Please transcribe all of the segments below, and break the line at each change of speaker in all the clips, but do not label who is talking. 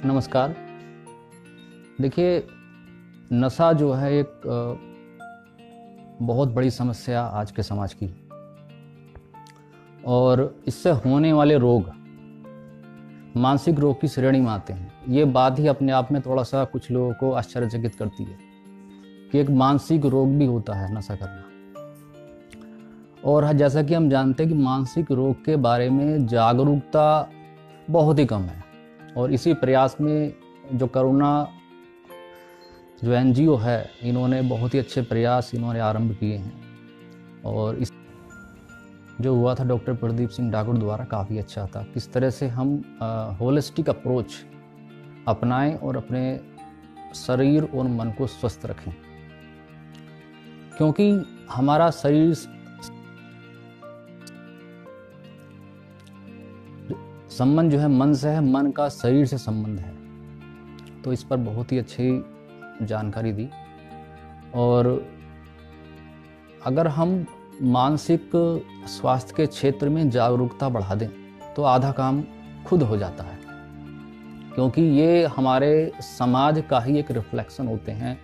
नमस्कार। देखिए, नशा जो है एक बहुत बड़ी समस्या आज के समाज की, और इससे होने वाले रोग मानसिक रोग की श्रेणी में आते हैं। ये बात ही अपने आप में थोड़ा सा कुछ लोगों को आश्चर्यचकित करती है कि एक मानसिक रोग भी होता है नशा करना। और जैसा कि हम जानते हैं कि मानसिक रोग के बारे में जागरूकता बहुत ही कम है, और इसी प्रयास में जो करुणा जो एनजीओ है, इन्होंने बहुत ही अच्छे प्रयास इन्होंने आरंभ किए हैं। और इस जो हुआ था डॉक्टर प्रदीप सिंह ठाकुर द्वारा काफ़ी अच्छा था। किस तरह से हम होलिस्टिक अप्रोच अपनाएं और अपने शरीर और मन को स्वस्थ रखें, क्योंकि हमारा शरीर संबंध जो है मन से है, मन का शरीर से संबंध है। तो इस पर बहुत ही अच्छी जानकारी दी। और अगर हम मानसिक स्वास्थ्य के क्षेत्र में जागरूकता बढ़ा दें तो आधा काम खुद हो जाता है, क्योंकि ये हमारे समाज का ही एक रिफ्लेक्शन होते हैं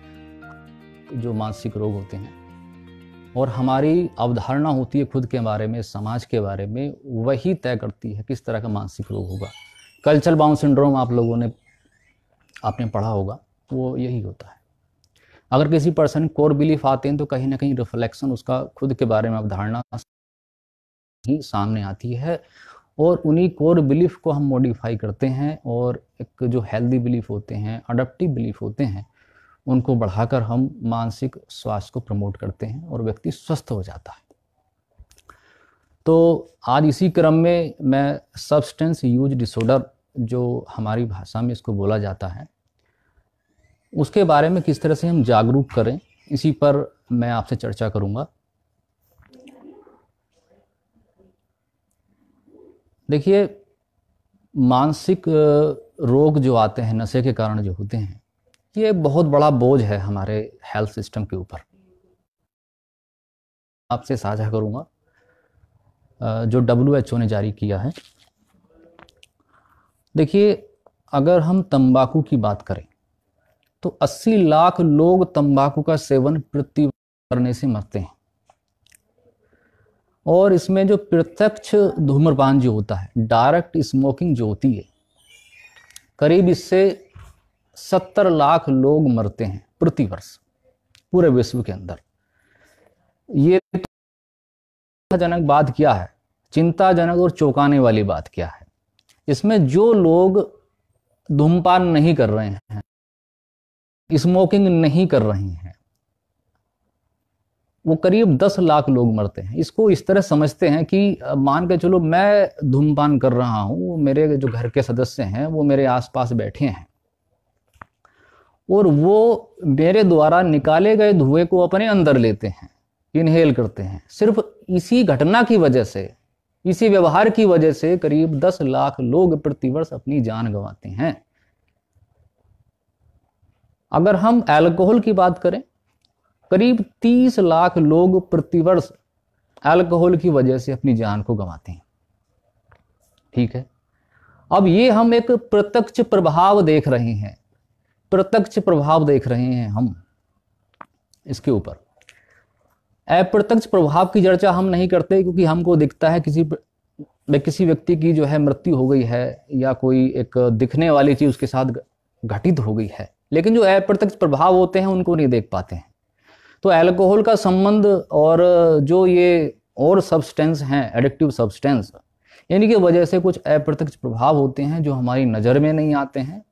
जो मानसिक रोग होते हैं। और हमारी अवधारणा होती है खुद के बारे में, समाज के बारे में, वही तय करती है किस तरह का मानसिक रोग होगा। कल्चर बाउंड सिंड्रोम आप लोगों ने आपने पढ़ा होगा, वो यही होता है। अगर किसी पर्सन कोर बिलीफ आते हैं तो कहीं ना कहीं रिफ्लेक्शन उसका खुद के बारे में अवधारणा ही सामने आती है, और उन्हीं कोर बिलीफ को हम मॉडिफाई करते हैं, और एक जो हेल्दी बिलीफ होते हैं, अडप्टिव बिलीफ होते हैं, उनको बढ़ाकर हम मानसिक स्वास्थ्य को प्रमोट करते हैं और व्यक्ति स्वस्थ हो जाता है। तो आज इसी क्रम में मैं सब्सटेंस यूज डिसऑर्डर, जो हमारी भाषा में इसको बोला जाता है, उसके बारे में किस तरह से हम जागरूक करें, इसी पर मैं आपसे चर्चा करूंगा। देखिए, मानसिक रोग जो आते हैं नशे के कारण जो होते हैं, ये बहुत बड़ा बोझ है हमारे हेल्थ सिस्टम के ऊपर। आपसे साझा करूंगा जो WHO ने जारी किया है। देखिए, अगर हम तंबाकू की बात करें तो 80 लाख लोग तंबाकू का सेवन प्रति करने से मरते हैं। और इसमें जो प्रत्यक्ष धूम्रपान जो होता है, डायरेक्ट स्मोकिंग जो होती है, करीब इससे 70 लाख लोग मरते हैं प्रति वर्ष पूरे विश्व के अंदर। ये चिंताजनक बात क्या है, चिंताजनक और चौंकाने वाली बात क्या है, इसमें जो लोग धूम्रपान नहीं कर रहे हैं, स्मोकिंग नहीं कर रहे हैं, वो करीब 10 लाख लोग मरते हैं। इसको इस तरह समझते हैं कि मान के चलो मैं धूम्रपान कर रहा हूं, मेरे जो घर के सदस्य हैं वो मेरे आसपास बैठे हैं, और वो मेरे द्वारा निकाले गए धुएं को अपने अंदर लेते हैं, इनहेल करते हैं। सिर्फ इसी घटना की वजह से, इसी व्यवहार की वजह से करीब 10 लाख लोग प्रतिवर्ष अपनी जान गंवाते हैं। अगर हम अल्कोहल की बात करें, करीब 30 लाख लोग प्रतिवर्ष अल्कोहल की वजह से अपनी जान को गंवाते हैं। ठीक है, अब ये हम एक प्रत्यक्ष प्रभाव देख रहे हैं, प्रत्यक्ष प्रभाव देख रहे हैं हम इसके ऊपर। अप्रत्यक्ष प्रभाव की चर्चा हम नहीं करते, क्योंकि हमको दिखता है किसी व्यक्ति की जो है मृत्यु हो गई है, या कोई एक दिखने वाली चीज उसके साथ घटित हो गई है, लेकिन जो अप्रत्यक्ष प्रभाव होते हैं उनको नहीं देख पाते हैं। तो अल्कोहल का संबंध और जो ये और सब्सटेंस हैं, एडिक्टिव सब्सटेंस, इनकी वजह से कुछ अप्रत्यक्ष प्रभाव होते हैं जो हमारी नज़र में नहीं आते हैं।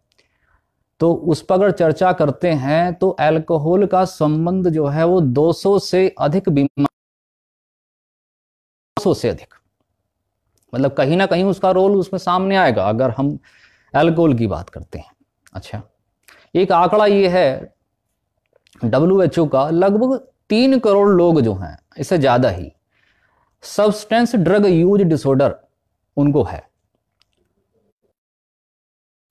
तो उस पर अगर चर्चा करते हैं तो अल्कोहल का संबंध जो है वो 200 से अधिक बीमारी, 200 से अधिक, मतलब कहीं ना कहीं उसका रोल उसमें सामने आएगा अगर हम अल्कोहल की बात करते हैं। अच्छा, एक आंकड़ा ये है WHO का, लगभग 3 करोड़ लोग जो हैं, इससे ज्यादा ही, सब्सटेंस ड्रग यूज डिसऑर्डर उनको है।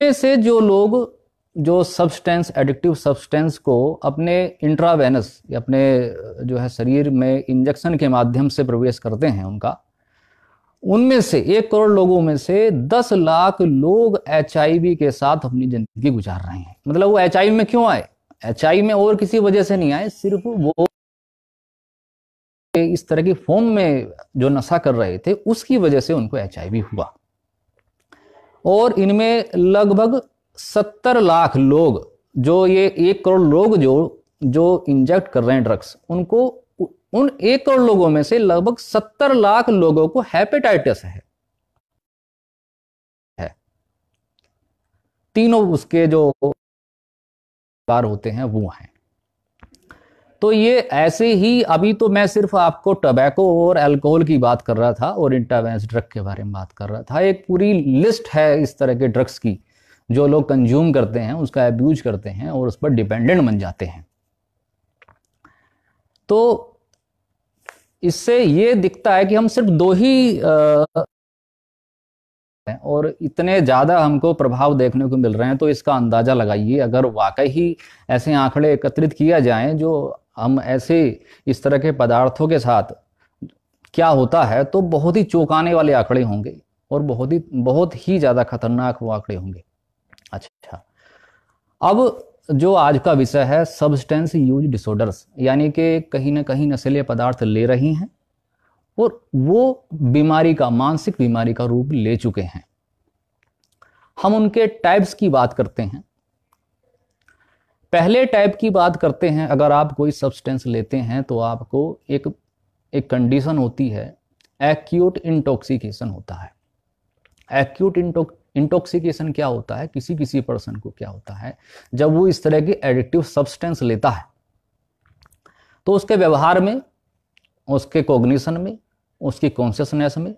से जो लोग जो सब्सटेंस, एडिक्टिव सब्सटेंस को अपने इंट्रावेनस या अपने जो है शरीर में इंजेक्शन के माध्यम से प्रवेश करते हैं, उनका उनमें से 1 करोड़ लोगों में से 10 लाख लोग HIV के साथ अपनी जिंदगी गुजार रहे हैं। मतलब वो HIV में क्यों आए? HIV में और किसी वजह से नहीं आए, सिर्फ वो इस तरह की फॉर्म में जो नशा कर रहे थे उसकी वजह से उनको HIV हुआ। और इनमें लगभग 70 लाख लोग, जो ये 1 करोड़ लोग जो इंजेक्ट कर रहे हैं ड्रग्स, उनको उन 1 करोड़ लोगों में से लगभग 70 लाख लोगों को हेपेटाइटिस है। तीनों उसके जो कार होते हैं वो हैं। तो ये ऐसे ही, अभी तो मैं सिर्फ आपको टबैको और अल्कोहल की बात कर रहा था और इंट्रावेनस ड्रग के बारे में बात कर रहा था। एक पूरी लिस्ट है इस तरह के ड्रग्स की जो लोग कंज्यूम करते हैं, उसका अब्यूज करते हैं और उस पर डिपेंडेंट बन जाते हैं। तो इससे ये दिखता है कि हम सिर्फ 2 ही और इतने ज्यादा हमको प्रभाव देखने को मिल रहे हैं। तो इसका अंदाजा लगाइए, अगर वाकई ही ऐसे आंकड़े एकत्रित किया जाएं जो हम ऐसे इस तरह के पदार्थों के साथ क्या होता है, तो बहुत ही चौंकाने वाले आंकड़े होंगे और बहुत ही ज्यादा खतरनाक वो आंकड़े होंगे। अच्छा, अब जो आज का विषय है सब्सटेंस यूज डिसऑर्डर्स, यानी कि कहीं ना कहीं नशीले पदार्थ ले रही हैं और वो बीमारी का, मानसिक बीमारी का रूप ले चुके हैं। हम उनके टाइप्स की बात करते हैं। पहले टाइप की बात करते हैं, अगर आप कोई सब्सटेंस लेते हैं तो आपको एक कंडीशन होती है, एक्यूट इंटॉक्सिकेशन होता है। एक्यूट इंटॉक्सिकेशन क्या होता है? किसी पर्सन को क्या होता है, जब वो इस तरह की एडिक्टिव सब्सटेंस लेता है तो उसके व्यवहार में, उसके कॉग्निशन में, उसकी कॉन्शियसनेस में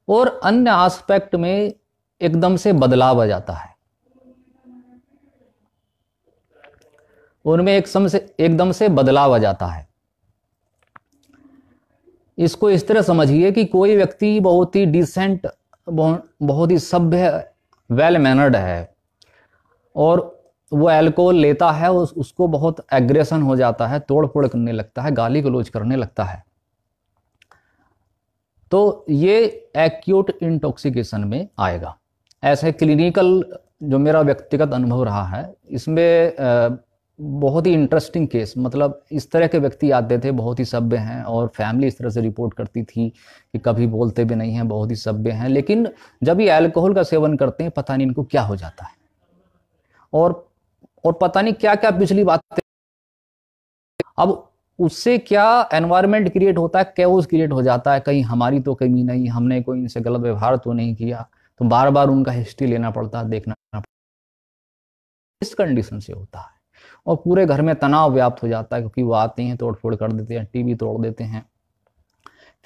और अन्य एस्पेक्ट में एकदम से बदलाव आ जाता है। उनमें एकदम से बदलाव आ जाता है। इसको इस तरह समझिए कि कोई व्यक्ति बहुत ही डिसेंट, बहुत ही सभ्य, वेल मैनर्ड है और वो अल्कोहल लेता है, उसको बहुत एग्रेशन हो जाता है, तोड़ फोड़ करने लगता है, गाली गलौज करने लगता है। तो ये एक्यूट इंटॉक्सिकेशन में आएगा। ऐसे क्लिनिकल जो मेरा व्यक्तिगत अनुभव रहा है, इसमें बहुत ही इंटरेस्टिंग केस, मतलब इस तरह के व्यक्ति आते थे, बहुत ही सभ्य हैं और फैमिली इस तरह से रिपोर्ट करती थी कि कभी बोलते भी नहीं हैं, बहुत ही सभ्य हैं, लेकिन जब ये अल्कोहल का सेवन करते हैं पता नहीं इनको क्या हो जाता है और पता नहीं क्या क्या पिछली बातें, अब उससे क्या एनवायरनमेंट क्रिएट होता है, कैओस क्रिएट हो जाता है, कहीं हमारी तो कमी नहीं, हमने कोई इनसे गलत व्यवहार तो नहीं किया, तो बार बार उनका हिस्ट्री लेना पड़ता है, देखना पड़ता है। इस कंडीशन से होता है और पूरे घर में तनाव व्याप्त हो जाता है, क्योंकि वो आते हैं, तोड़ फोड़ कर देते हैं, टीवी तोड़ देते हैं।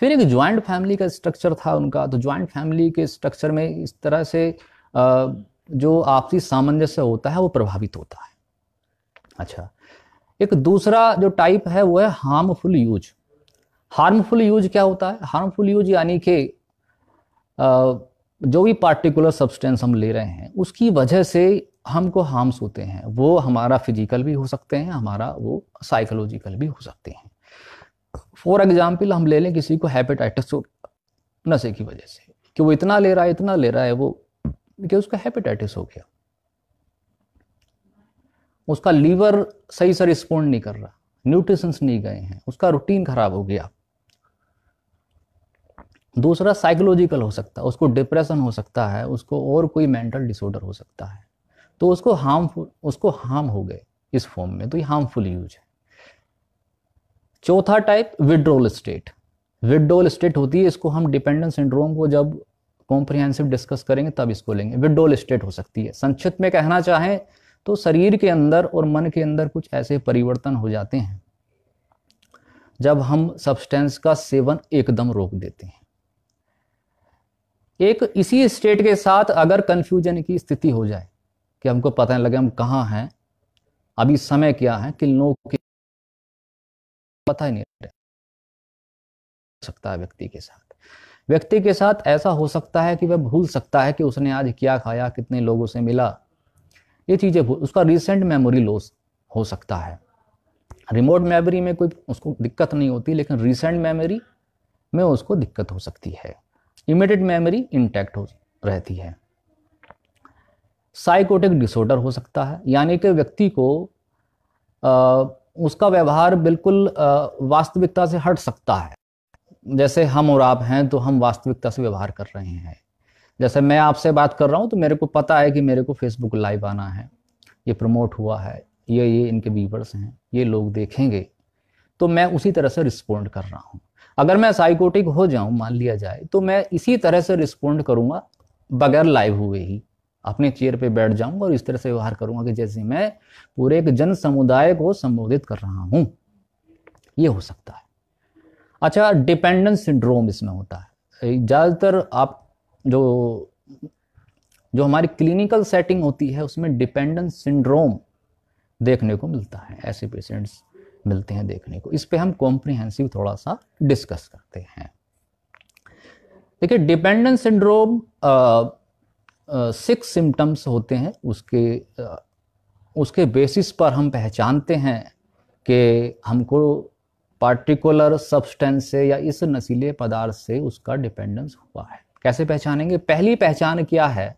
फिर एक ज्वाइंट फैमिली का स्ट्रक्चर था उनका, तो ज्वाइंट फैमिली के स्ट्रक्चर में इस तरह से जो आपसी सामंजस्य होता है वो प्रभावित होता है। अच्छा, एक दूसरा जो टाइप है वो है हार्मफुल यूज। हार्मफुल यूज क्या होता है? हार्मफुल यूज यानी कि जो भी पार्टिकुलर सब्सटेंस हम ले रहे हैं उसकी वजह से हमको हार्म्स होते हैं। वो हमारा फिजिकल भी हो सकते हैं, हमारा वो साइकोलॉजिकल भी हो सकते हैं। फॉर एग्जाम्पल हम ले लें किसी को हेपेटाइटिस हो नशे की वजह से, कि वो इतना ले रहा है वो, कि उसका हेपेटाइटिस हो गया, उसका लीवर सही से रिस्पॉन्ड नहीं कर रहा, न्यूट्रिशंस नहीं गए हैं, उसका रूटीन खराब हो गया। दूसरा साइकोलॉजिकल हो सकता है, उसको डिप्रेशन हो सकता है, उसको और कोई मेंटल डिसऑर्डर हो सकता है, तो उसको हार्म हो गए इस फॉर्म में, तो ये हार्मफुल यूज है। चौथा type withdrawal state. Withdrawal state होती है, इसको हम डिपेंडेंस सिंड्रोम को जब कॉम्प्रिहेंसिव डिस्कस करेंगे तब इसको लेंगे। विड्रॉल स्टेट हो सकती है। संक्षिप्त में कहना चाहें तो शरीर के अंदर और मन के अंदर कुछ ऐसे परिवर्तन हो जाते हैं जब हम सब्सटेंस का सेवन एकदम रोक देते हैं। एक इसी स्टेट के साथ अगर कंफ्यूजन की स्थिति हो जाए कि हमको पता नहीं लगे हम कहाँ हैं, अभी समय क्या है, किन लोगों की पता ही नहीं रह सकता है। व्यक्ति के साथ ऐसा हो सकता है कि वह भूल सकता है कि उसने आज क्या खाया, कितने लोगों से मिला, ये चीजें उसका रिसेंट मेमोरी लॉस हो सकता है। रिमोट मेमोरी में कोई उसको दिक्कत नहीं होती, लेकिन रिसेंट मेमोरी में उसको दिक्कत हो सकती है। इमीडिएट मेमोरी इंटैक्ट हो रहती है। साइकोटिक डिसऑर्डर हो सकता है, यानी कि व्यक्ति को उसका व्यवहार बिल्कुल वास्तविकता से हट सकता है। जैसे हम और आप हैं तो हम वास्तविकता से व्यवहार कर रहे हैं। जैसे मैं आपसे बात कर रहा हूं तो मेरे को पता है कि मेरे को फेसबुक लाइव आना है, ये प्रमोट हुआ है, ये इनके व्यूवर्स हैं, ये लोग देखेंगे, तो मैं उसी तरह से रिस्पोंड कर रहा हूं। अगर मैं साइकोटिक हो जाऊं, मान लिया जाए, तो मैं इसी तरह से रिस्पोंड करूंगा बगैर लाइव हुए ही। अपने चेयर पे बैठ जाऊंगा और इस तरह से व्यवहार करूंगा कि जैसे मैं पूरे एक जन समुदाय को संबोधित कर रहा हूं। ये हो सकता है। अच्छा, डिपेंडेंस सिंड्रोम इसमें होता है। ज़्यादातर आप जो हमारी क्लिनिकल सेटिंग होती है उसमें डिपेंडेंस सिंड्रोम देखने को मिलता है। ऐसे पेशेंट्स मिलते हैं देखने को। इस पे हम कॉम्प्रिहेंसिव थोड़ा सा डिस्कस करते हैं। देखिए, डिपेंडेंस सिंड्रोम 6 सिम्टम्स होते हैं। उसके बेसिस पर हम पहचानते हैं कि हमको पार्टिकुलर सब्सटेंस से या इस नशीले पदार्थ से उसका डिपेंडेंस हुआ है। कैसे पहचानेंगे? पहली पहचान क्या है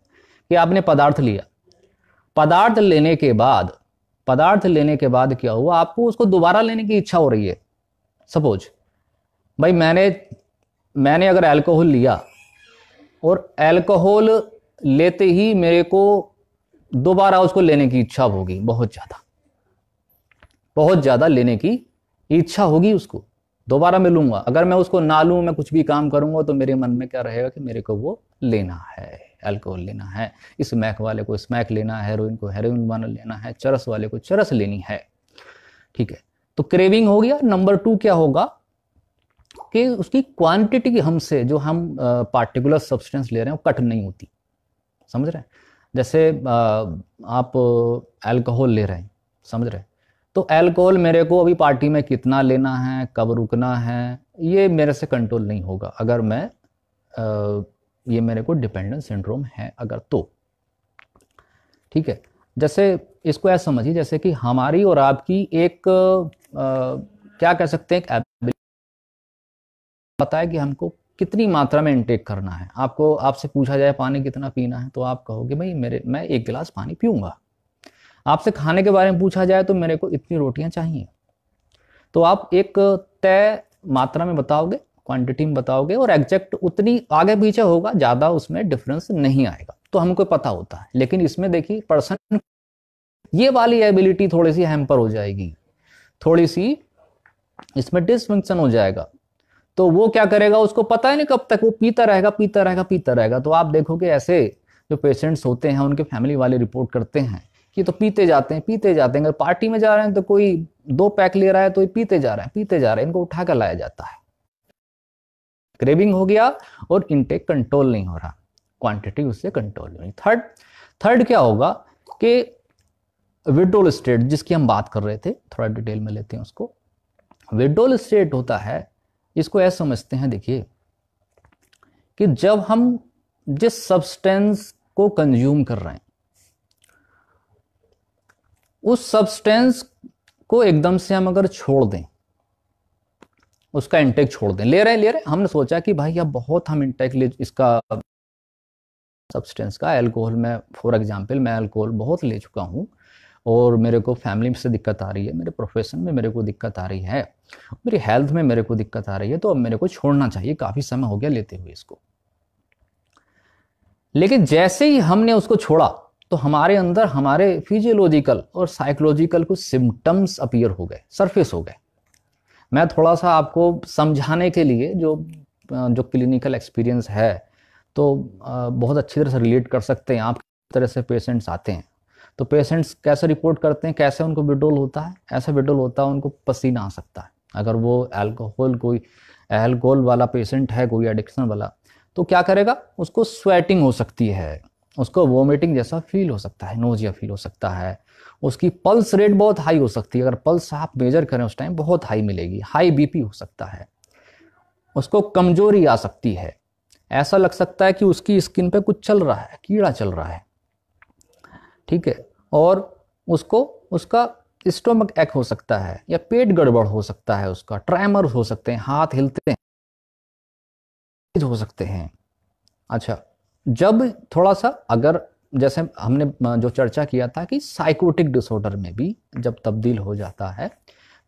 कि आपने पदार्थ लिया, पदार्थ लेने के बाद क्या हुआ, आपको उसको दोबारा लेने की इच्छा हो रही है। सपोज भाई मैंने अगर अल्कोहल लिया और अल्कोहल लेते ही मेरे को दोबारा उसको लेने की इच्छा होगी, बहुत ज्यादा लेने की इच्छा होगी, उसको दोबारा मैं लूंगा। अगर मैं उसको ना लूं, मैं कुछ भी काम करूंगा, तो मेरे मन में क्या रहेगा कि मेरे को वो लेना है, अल्कोहल लेना है, स्मैक वाले को स्मैक लेना है, हेरोइन को हेरोइन वाला लेना है, चरस वाले को चरस लेनी है। ठीक है, तो क्रेविंग हो गया। नंबर 2 क्या होगा कि उसकी क्वांटिटी हमसे, जो हम पार्टिकुलर सब्सटेंस ले रहे हैं, वो कट नहीं होती। समझ रहे हैं? जैसे आप अल्कोहल ले रहे हैं, समझ रहे हैं, तो अल्कोहल मेरे को अभी पार्टी में कितना लेना है, कब रुकना है, ये मेरे से कंट्रोल नहीं होगा अगर मैं ये मेरे को डिपेंडेंस सिंड्रोम है अगर तो। ठीक है, जैसे इसको ऐसा समझिए जैसे कि हमारी और आपकी एक क्या कह सकते हैं, एक एबिलिटी पता है कि हमको कितनी मात्रा में इनटेक करना है। आपसे पूछा जाए पानी कितना पीना है, तो आप कहोगे भाई मैं 1 गिलास पानी पीऊंगा। आपसे खाने के बारे में पूछा जाए तो मेरे को इतनी रोटियां चाहिए, तो आप एक तय मात्रा में बताओगे, क्वांटिटी में बताओगे, और एग्जैक्ट उतनी आगे पीछे होगा, ज़्यादा उसमें डिफरेंस नहीं आएगा, तो हमको पता होता है। लेकिन इसमें देखिए पर्सन, ये वाली एबिलिटी थोड़ी सी हैम्पर हो जाएगी, थोड़ी सी इसमें डिसफंक्शन हो जाएगा। तो वो क्या करेगा, उसको पता ही नहीं कब तक वो पीता रहेगा। तो आप देखोगे ऐसे जो पेशेंट्स होते हैं, उनके फैमिली वाले रिपोर्ट करते हैं कि तो पीते जाते हैं। अगर पार्टी में जा रहे हैं तो कोई 2 पैक ले रहा है तो ये पीते जा रहे हैं, इनको उठा कर लाया जाता है। क्रेविंग हो गया और इनटेक कंट्रोल नहीं हो रहा, क्वांटिटी उससे कंट्रोल नहीं। थर्ड क्या होगा कि विड्रोल स्टेट, जिसकी हम बात कर रहे थे, थोड़ा डिटेल में लेते हैं उसको। विड्रोल स्टेट होता है, इसको ऐसा समझते हैं, देखिए कि जब हम जिस सब्सटेंस को कंज्यूम कर रहे हैं, उस सब्सटेंस को एकदम से हम अगर छोड़ दें, उसका इंटेक छोड़ दें, ले रहे हैं, हमने सोचा कि भाई अब बहुत हम इंटेक ले इसका सब्सटेंस का, अल्कोहल में फॉर एग्जांपल मैं अल्कोहल बहुत ले चुका हूं और मेरे को फैमिली से दिक्कत आ रही है, मेरे प्रोफेशन में मेरे को दिक्कत आ रही है, मेरी हेल्थ में मेरे को दिक्कत आ रही है, तो अब मेरे को छोड़ना चाहिए, काफ़ी समय हो गया लेते हुए इसको। लेकिन जैसे ही हमने उसको छोड़ा तो हमारे अंदर हमारे फिजियोलॉजिकल और साइकोलॉजिकल कुछ सिम्टम्स अपीयर हो गए, सरफेस हो गए। मैं थोड़ा सा आपको समझाने के लिए जो क्लिनिकल एक्सपीरियंस है, तो बहुत अच्छी तरह से रिलेट कर सकते हैं आप। तरह से पेशेंट्स आते हैं तो पेशेंट्स कैसे रिपोर्ट करते हैं, कैसे उनको विड्रोल होता है, ऐसा विड्रोल होता है उनको पसीना आ सकता है। अगर वो अल्कोहल वाला पेशेंट है, कोई एडिक्शन वाला, तो क्या करेगा, उसको स्वेटिंग हो सकती है, उसको वोमिटिंग जैसा फील हो सकता है, नोजिया फील हो सकता है, उसकी पल्स रेट बहुत हाई हो सकती है, अगर पल्स आप मेजर करें उस टाइम बहुत हाई मिलेगी, हाई बीपी हो सकता है, उसको कमजोरी आ सकती है, ऐसा लग सकता है कि उसकी स्किन पे कुछ चल रहा है, कीड़ा चल रहा है। ठीक है, और उसका स्टोमक एक हो सकता है या पेट गड़बड़ हो सकता है, उसका ट्रेमर हो सकते हैं, हाथ हिलते हैं हो सकते हैं, अच्छा, जब थोड़ा सा अगर जैसे हमने जो चर्चा किया था कि साइकोटिक डिसऑर्डर में भी जब तब्दील हो जाता है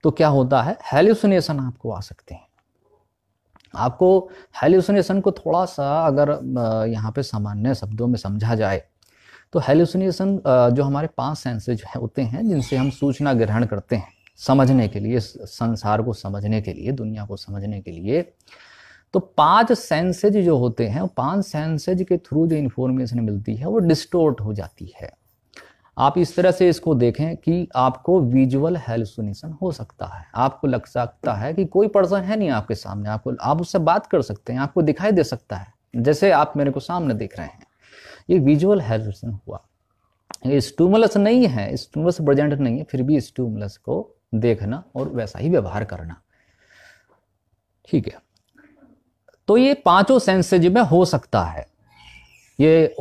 तो क्या होता है, हेल्यूसिनेशन आपको आ सकते हैं। आपको हेल्यूसिनेशन को थोड़ा सा अगर यहाँ पे सामान्य शब्दों में समझा जाए तो हेल्यूसिनेशन जो हमारे 5 सेंसेज होते हैं जिनसे हम सूचना ग्रहण करते हैं समझने के लिए, संसार को समझने के लिए, दुनिया को समझने के लिए, तो 5 सेंसेज जो होते हैं, 5 सेंसेज के थ्रू जो इंफॉर्मेशन मिलती है वो डिस्टोर्ट हो जाती है। आप इस तरह से इसको देखें कि आपको विजुअल हेल्यूसिनेशन हो सकता है। आपको लग सकता है कि कोई पर्सन है नहीं आपके सामने, आप उससे बात कर सकते हैं, आपको दिखाई दे सकता है जैसे आप मेरे को सामने देख रहे हैं। ये विजुअल हेल्यूसिनेशन हुआ। ये स्टिमुलस नहीं है, स्टिमुलस प्रेजेंट नहीं है, फिर भी स्टिमुलस को देखना और वैसा ही व्यवहार करना। ठीक है, तो ये 5 सेंसेज में हो सकता है। ये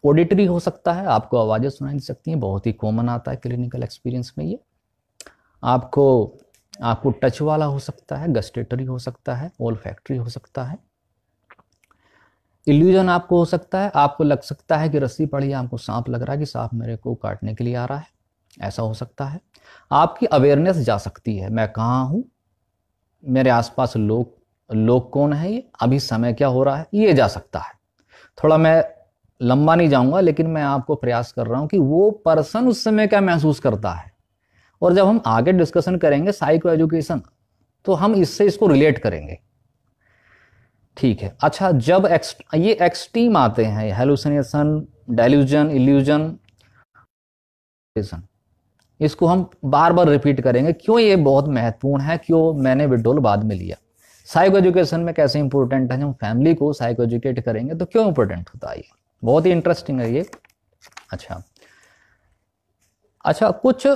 ऑडिटरी हो सकता है, आपको आवाजें सुनाई दे सकती हैं, बहुत ही कॉमन आता है क्लिनिकल एक्सपीरियंस में ये। आपको टच वाला हो सकता है, गस्टेटरी हो सकता है, ओल्फैक्टरी हो सकता है। इल्यूजन आपको हो सकता है, आपको लग सकता है कि रस्सी पड़ी है, आपको सांप लग रहा है कि सांप मेरे को काटने के लिए आ रहा है, ऐसा हो सकता है। आपकी अवेयरनेस जा सकती है, मैं कहाँ हूँ, मेरे आसपास लोग कौन है, ये अभी समय क्या हो रहा है, ये जा सकता है। थोड़ा मैं लंबा नहीं जाऊंगा, लेकिन मैं आपको प्रयास कर रहा हूं कि वो पर्सन उस समय क्या महसूस करता है। और जब हम आगे डिस्कशन करेंगे साइको एजुकेशन तो हम इसको रिलेट करेंगे। ठीक है, अच्छा, जब ये एक्सट्रीम आते हैं, हेलुसिनेशन, डेल्यूजन, इल्यूजन, इसको हम बार बार रिपीट करेंगे। क्यों ये बहुत महत्वपूर्ण है, क्यों मैंने विड्रॉल बाद में लिया, साइको एजुकेशन में कैसे इंपॉर्टेंट है, हम फैमिली को साइको एजुकेट करेंगे तो क्यों इंपॉर्टेंट होता है, ये बहुत ही इंटरेस्टिंग है ये। अच्छा, कुछ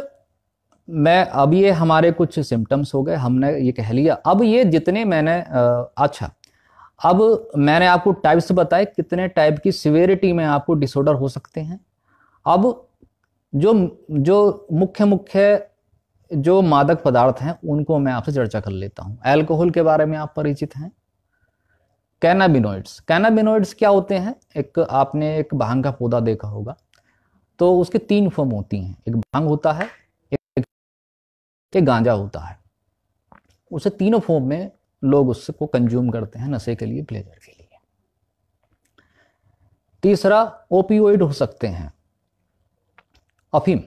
मैं अब ये हमारे कुछ सिम्टम्स हो गए, हमने ये कह लिया। अब ये जितने मैंने अब मैंने आपको टाइप्स बताए, कितने टाइप की सिवियरिटी में आपको डिसऑर्डर हो सकते हैं। अब जो मुख्य जो मादक पदार्थ हैं उनको मैं आपसे चर्चा कर लेता हूं। अल्कोहल के बारे में आप परिचित हैं। कैनाबिनोइड्स क्या होते हैं, आपने एक भांग का पौधा देखा होगा, तो उसके 3 फॉर्म होती हैं, एक भांग होता है, एक गांजा होता है। उसे तीनों फॉर्म में लोग उसको कंज्यूम करते हैं नशे के लिए, प्लेजर के लिए। तीसरा ओपियोइड हो सकते हैं, अफीम,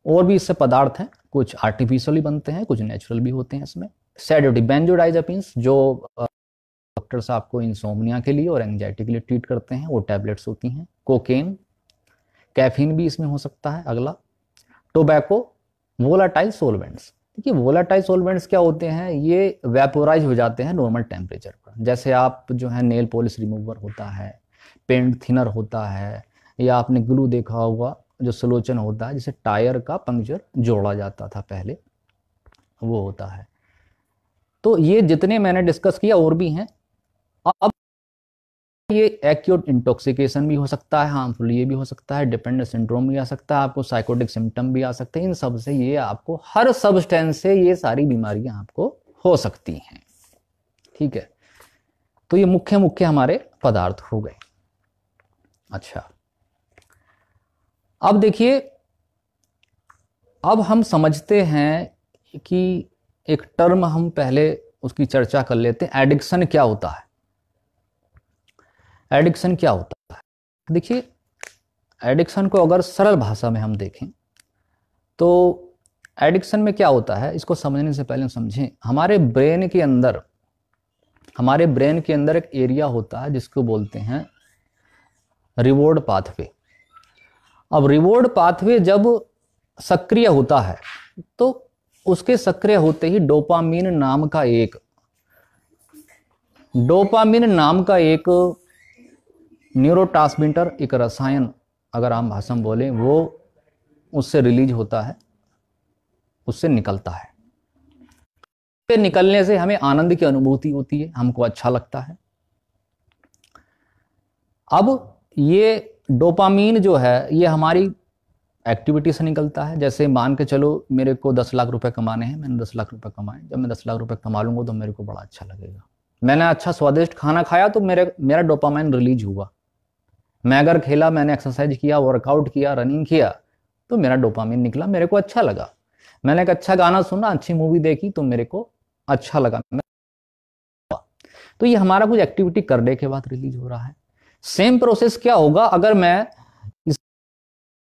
और भी इससे पदार्थ हैं, कुछ आर्टिफिशियली बनते हैं, कुछ नेचुरल भी होते हैं इसमें। सेडेटिव, बेंजोडाइजापिन्स, जो डॉक्टर्स आपको इंसोम्निया के लिए और एंजाइटी के लिए ट्रीट करते हैं, वो टैबलेट्स होती हैं। कोकेन, कैफीन भी इसमें हो सकता है। अगला टोबैको, वोलाटाइल सोलवेंट्स। देखिए, वोलाटाइल सोलवेंट्स क्या होते हैं, ये वेपोराइज हो जाते हैं नॉर्मल टेम्परेचर पर। जैसे आप जो है नेल पॉलिश रिमूवर होता है, पेंट थिनर होता है, या आपने ग्लू देखा होगा जो सलोचन होता है, जिसे टायर का पंक्चर जोड़ा जाता था पहले, वो होता है। तो ये जितने मैंने डिस्कस किया और भी हैं। अब ये एक्यूट इंटॉक्सिकेशन भी हो सकता है, हार्मफुल ये भी हो सकता है, डिपेंडेंट सिंड्रोम भी आ सकता है, आपको साइकोटिक सिम्टम भी आ सकते हैं। इन सब से ये आपको, हर सब्सटेंस से ये सारी बीमारियां आपको हो सकती हैं। ठीक है, तो ये मुख्य हमारे पदार्थ हो गए। अच्छा, अब देखिए, अब हम समझते हैं कि एक टर्म हम पहले उसकी चर्चा कर लेते हैं, एडिक्शन क्या होता है। एडिक्शन क्या होता है, देखिए, एडिक्शन को अगर सरल भाषा में हम देखें तो एडिक्शन में क्या होता है, इसको समझने से पहले समझें। हमारे ब्रेन के अंदर एक एरिया होता है जिसको बोलते हैं रिवॉर्ड पाथवे। अब रिवॉर्ड पाथवे जब सक्रिय होता है तो उसके सक्रिय होते ही डोपामीन नाम का एक न्यूरोट्रांसमीटर, एक रसायन अगर आम भाषा में बोले, वो उससे रिलीज होता है, उससे निकलता है। निकलने से हमें आनंद की अनुभूति होती है, हमको अच्छा लगता है। अब ये डोपामीन जो है ये हमारी एक्टिविटी से निकलता है। जैसे मान के चलो मेरे को 10 लाख रुपए कमाने हैं, मैंने 10 लाख रुपए कमाए, जब मैं 10 लाख रुपए कमा लूंगा तो मेरे को बड़ा अच्छा लगेगा, मैंने अच्छा स्वादिष्ट खाना खाया तो मेरा डोपामाइन रिलीज हुआ। मैं अगर खेला, मैंने एक्सरसाइज किया, वर्कआउट किया, रनिंग किया, तो मेरा डोपामाइन निकला, मेरे को अच्छा लगा। मैंने एक अच्छा गाना सुना, अच्छी मूवी देखी, तो मेरे को अच्छा लगा। तो ये हमारा कुछ एक्टिविटी करने के बाद रिलीज हो रहा है। सेम प्रोसेस क्या होगा अगर मैं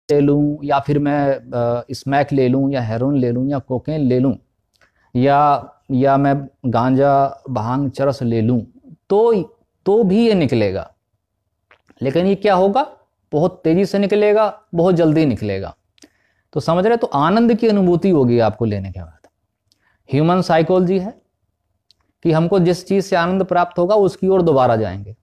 ले लूं, या फिर मैं स्मैक ले लूं, या हेरोइन ले लूं, या कोकेन ले लूं, या मैं गांजा, भांग, चरस ले लूं, तो भी ये निकलेगा। लेकिन ये क्या होगा, बहुत तेजी से निकलेगा, बहुत जल्दी निकलेगा। तो समझ रहे, तो आनंद की अनुभूति होगी आपको लेने के बाद। ह्यूमन साइकोलॉजी है कि हमको जिस चीज से आनंद प्राप्त होगा उसकी ओर दोबारा जाएंगे।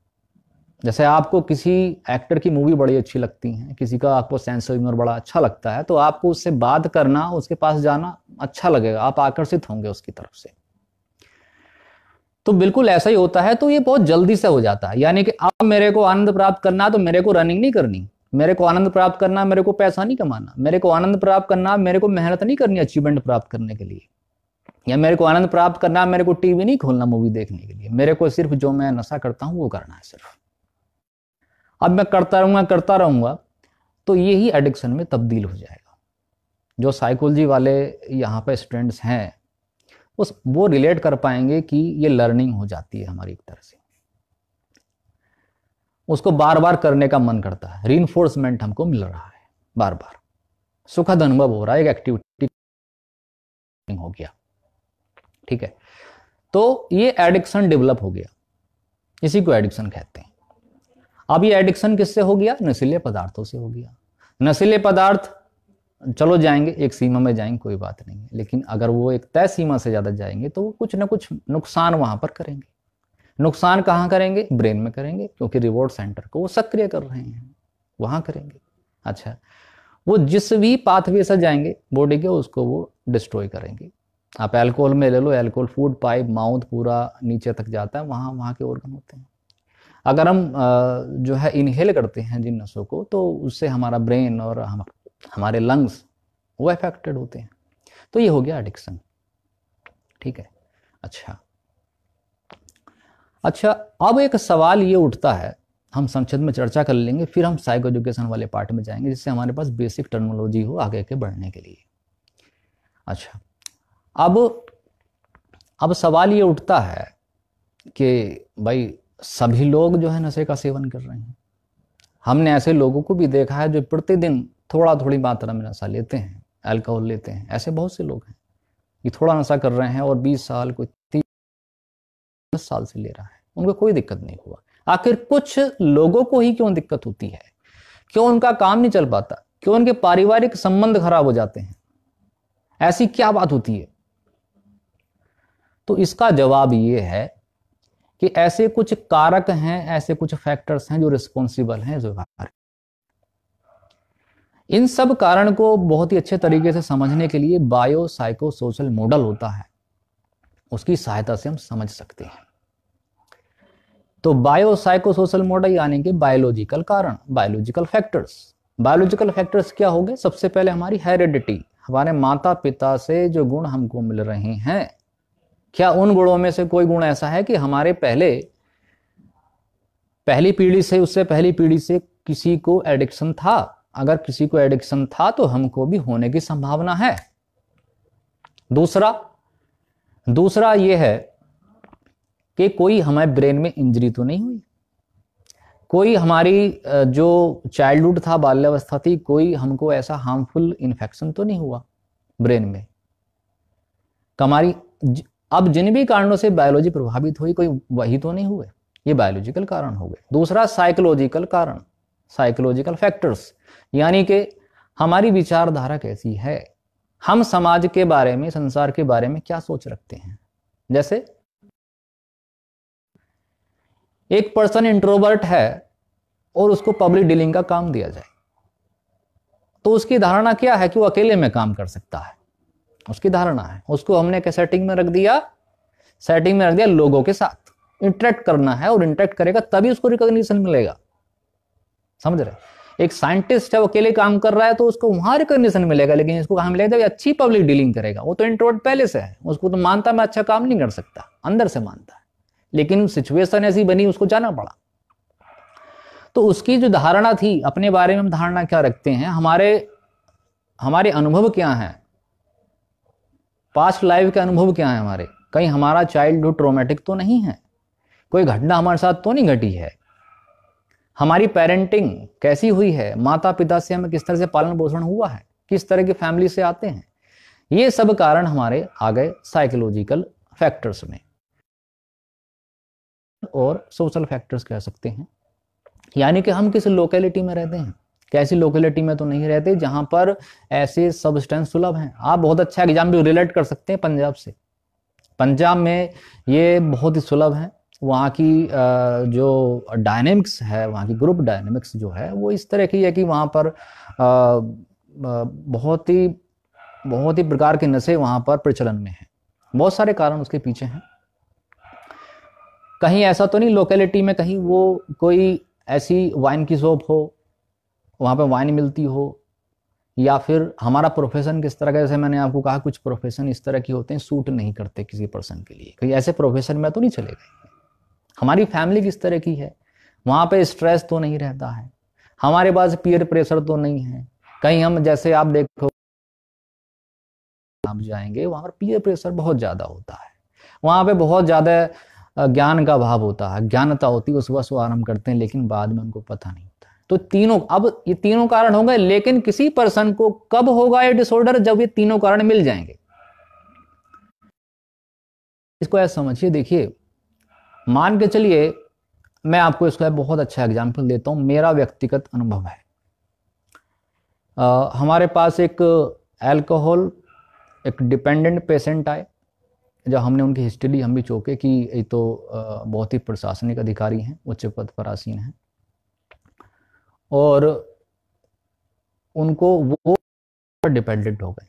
जैसे आपको किसी एक्टर की मूवी बड़ी अच्छी लगती है, किसी का आपको सेंस ऑफ ह्यूमर बड़ा अच्छा लगता है, तो आपको उससे बात करना, उसके पास जाना अच्छा लगेगा, आप आकर्षित होंगे उसकी तरफ से। तो बिल्कुल ऐसा ही होता है। तो ये बहुत जल्दी से हो जाता है। यानी कि अब मेरे को आनंद प्राप्त करना, तो मेरे को रनिंग नहीं करनी, मेरे को आनंद प्राप्त करना, मेरे को पैसा नहीं कमाना, मेरे को आनंद प्राप्त करना, मेरे को मेहनत नहीं करनी अचीवमेंट प्राप्त करने के लिए, या मेरे को आनंद प्राप्त करना, मेरे को टीवी नहीं खोलना मूवी देखने के लिए, मेरे को सिर्फ जो मैं नशा करता हूं वो करना है सिर्फ। अब मैं करता रहूंगा तो यही एडिक्शन में तब्दील हो जाएगा। जो साइकोलॉजी वाले यहाँ पे स्टूडेंट्स हैं वो रिलेट कर पाएंगे कि ये लर्निंग हो जाती है हमारी एक तरह से, उसको बार बार करने का मन करता है, रीइंफोर्समेंट हमको मिल रहा है, बार बार सुखद अनुभव हो रहा है, एक एक्टिविटी हो गया। ठीक है, तो ये एडिक्शन डेवलप हो गया, इसी को एडिक्शन कहते हैं। अब ये एडिक्शन किससे हो गया, नशीले पदार्थों से हो गया। नशीले पदार्थ चलो जाएंगे, एक सीमा में जाएंगे, कोई बात नहीं है, लेकिन अगर वो एक तय सीमा से ज्यादा जाएंगे तो वो कुछ ना कुछ नुकसान वहां पर करेंगे। नुकसान कहाँ करेंगे, ब्रेन में करेंगे, क्योंकि रिवॉर्ड सेंटर को वो सक्रिय कर रहे हैं, वहां करेंगे। अच्छा, वो जिस भी पाथवे से जाएंगे बॉडी के, उसको वो डिस्ट्रॉय करेंगे। आप अल्कोहल में ले लो, अल्कोहल फूड पाइप, माउथ पूरा नीचे तक जाता है, वहां के ऑर्गन होते हैं। अगर हम जो है इनहेल करते हैं जिन नसों को, तो उससे हमारा ब्रेन और हमारे लंग्स वो अफेक्टेड होते हैं। तो ये हो गया एडिक्शन। ठीक है, अच्छा, अब एक सवाल ये उठता है, हम संक्षिप्त में चर्चा कर लेंगे, फिर हम साइको एजुकेशन वाले पार्ट में जाएंगे, जिससे हमारे पास बेसिक टर्मिनोलॉजी हो आगे के बढ़ने के लिए। अच्छा, अब सवाल ये उठता है कि भाई सभी लोग जो है नशे का सेवन कर रहे हैं। हमने ऐसे लोगों को भी देखा है जो प्रतिदिन थोड़ी मात्रा में नशा लेते हैं, अल्कोहल लेते हैं। ऐसे बहुत से लोग हैं कि थोड़ा नशा कर रहे हैं और 20 साल, कोई 30 साल से ले रहा है, उनको कोई दिक्कत नहीं हुआ। आखिर कुछ लोगों को ही क्यों दिक्कत होती है, क्यों उनका काम नहीं चल पाता, क्यों उनके पारिवारिक संबंध खराब हो जाते हैं, ऐसी क्या बात होती है? तो इसका जवाब ये है कि ऐसे कुछ कारक हैं, ऐसे कुछ फैक्टर्स हैं जो रिस्पॉन्सिबल हैं इस व्यवहार। इन सब कारण को बहुत ही अच्छे तरीके से समझने के लिए बायो साइको सोशल मॉडल होता है, उसकी सहायता से हम समझ सकते हैं। तो बायो साइको सोशल मॉडल यानी कि बायोलॉजिकल कारण, बायोलॉजिकल फैक्टर्स। बायोलॉजिकल फैक्टर्स क्या हो गए? सबसे पहले हमारी हेरिडिटी, हमारे माता पिता से जो गुण हमको मिल रहे हैं, क्या उन गुणों में से कोई गुण ऐसा है कि हमारे पहली पीढ़ी से, उससे पहली पीढ़ी से किसी को एडिक्शन था? अगर किसी को एडिक्शन था तो हमको भी होने की संभावना है। दूसरा यह है कि कोई हमारे ब्रेन में इंजरी तो नहीं हुई, कोई हमारी जो चाइल्डहुड था, बाल्यावस्था थी, कोई हमको ऐसा हार्मफुल इन्फेक्शन तो नहीं हुआ ब्रेन में हमारी। अब जिन भी कारणों से बायोलॉजी प्रभावित हुई, कोई वही तो नहीं हुए, ये बायोलॉजिकल कारण हो गए। दूसरा साइकोलॉजिकल कारण, साइकोलॉजिकल फैक्टर्स, यानी कि हमारी विचारधारा कैसी है, हम समाज के बारे में, संसार के बारे में क्या सोच रखते हैं। जैसे एक पर्सन इंट्रोवर्ट है और उसको पब्लिक डीलिंग का काम दिया जाए, तो उसकी धारणा क्या है कि वो अकेले में काम कर सकता है, उसकी धारणा है। उसको हमने क्या सेटिंग में रख दिया? सेटिंग में रख दिया लोगों के साथ इंटरेक्ट करना है, और इंटरेक्ट करेगा तभी उसको रिकॉग्निशन मिलेगा। समझ रहे? एक साइंटिस्ट है, वो अकेले काम कर रहा है तो उसको वहां रिकॉग्निशन मिलेगा, लेकिन इसको कहां मिलेगा? जब अच्छी पब्लिक डीलिंग करेगा। वो तो इंट्रोवर्ट पहले से है, उसको तो मानता मैं अच्छा काम नहीं कर सकता, अंदर से मानता है लेकिन सिचुएशन ऐसी बनी, उसको जाना पड़ा। तो उसकी जो धारणा थी अपने बारे में, हम धारणा क्या रखते हैं, हमारे अनुभव क्या हैं, पास्ट लाइफ के अनुभव क्या है हमारे, कहीं हमारा चाइल्डहुड ट्रॉमेटिक तो नहीं है, कोई घटना हमारे साथ तो नहीं घटी है, हमारी पेरेंटिंग कैसी हुई है, माता पिता से हमें किस तरह से पालन पोषण हुआ है, किस तरह की फैमिली से आते हैं। ये सब कारण हमारे आ गए साइकोलॉजिकल फैक्टर्स में, और सोशल फैक्टर्स कह सकते हैं। यानी कि हम किस लोकेलिटी में रहते हैं, कैसी लोकेलिटी में तो नहीं रहते जहां पर ऐसे सब्सटेंस सुलभ हैं। आप बहुत अच्छा एग्जाम्पल रिलेट कर सकते हैं पंजाब से। पंजाब में ये बहुत ही सुलभ है, वहाँ की जो डायनेमिक्स है, वहाँ की ग्रुप डायनेमिक्स जो है वो इस तरह की है कि वहाँ पर बहुत ही प्रकार के नशे वहाँ पर प्रचलन में है। बहुत सारे कारण उसके पीछे हैं। कहीं ऐसा तो नहीं लोकेलिटी में कहीं वो कोई ऐसी वाइन की शॉप हो, वहाँ पे वाइन मिलती हो, या फिर हमारा प्रोफेशन किस तरह का, जैसे मैंने आपको कहा कुछ प्रोफेशन इस तरह के होते हैं सूट नहीं करते किसी पर्सन के लिए, कहीं ऐसे प्रोफेशन में तो नहीं चलेगा। हमारी फैमिली किस तरह की है, वहाँ पे स्ट्रेस तो नहीं रहता है, हमारे पास पीयर प्रेशर तो नहीं है, कहीं हम जैसे आप देखो आप जाएंगे वहाँ पर पीयर प्रेशर बहुत ज़्यादा होता है, वहाँ पे बहुत ज़्यादा ज्ञान का अभाव होता है, ज्ञानता होती है, उस वक्त वो आराम करते हैं लेकिन बाद में उनको पता नहीं होता है। तो तीनों, अब ये तीनों कारण हो गए, लेकिन किसी पर्सन को कब होगा ये डिसऑर्डर, जब ये तीनों कारण मिल जाएंगे। इसको ऐसा समझिए, देखिए मान के चलिए, मैं आपको इसका बहुत अच्छा एग्जाम्पल देता हूं, मेरा व्यक्तिगत अनुभव है। हमारे पास एक अल्कोहल एक डिपेंडेंट पेशेंट आए, जब हमने उनकी हिस्ट्री ली हम भी चौंके कि ये तो बहुत ही प्रशासनिक अधिकारी हैं, उच्च पद पर आसीन हैं, और उनको वो डिपेंडेंट हो गए।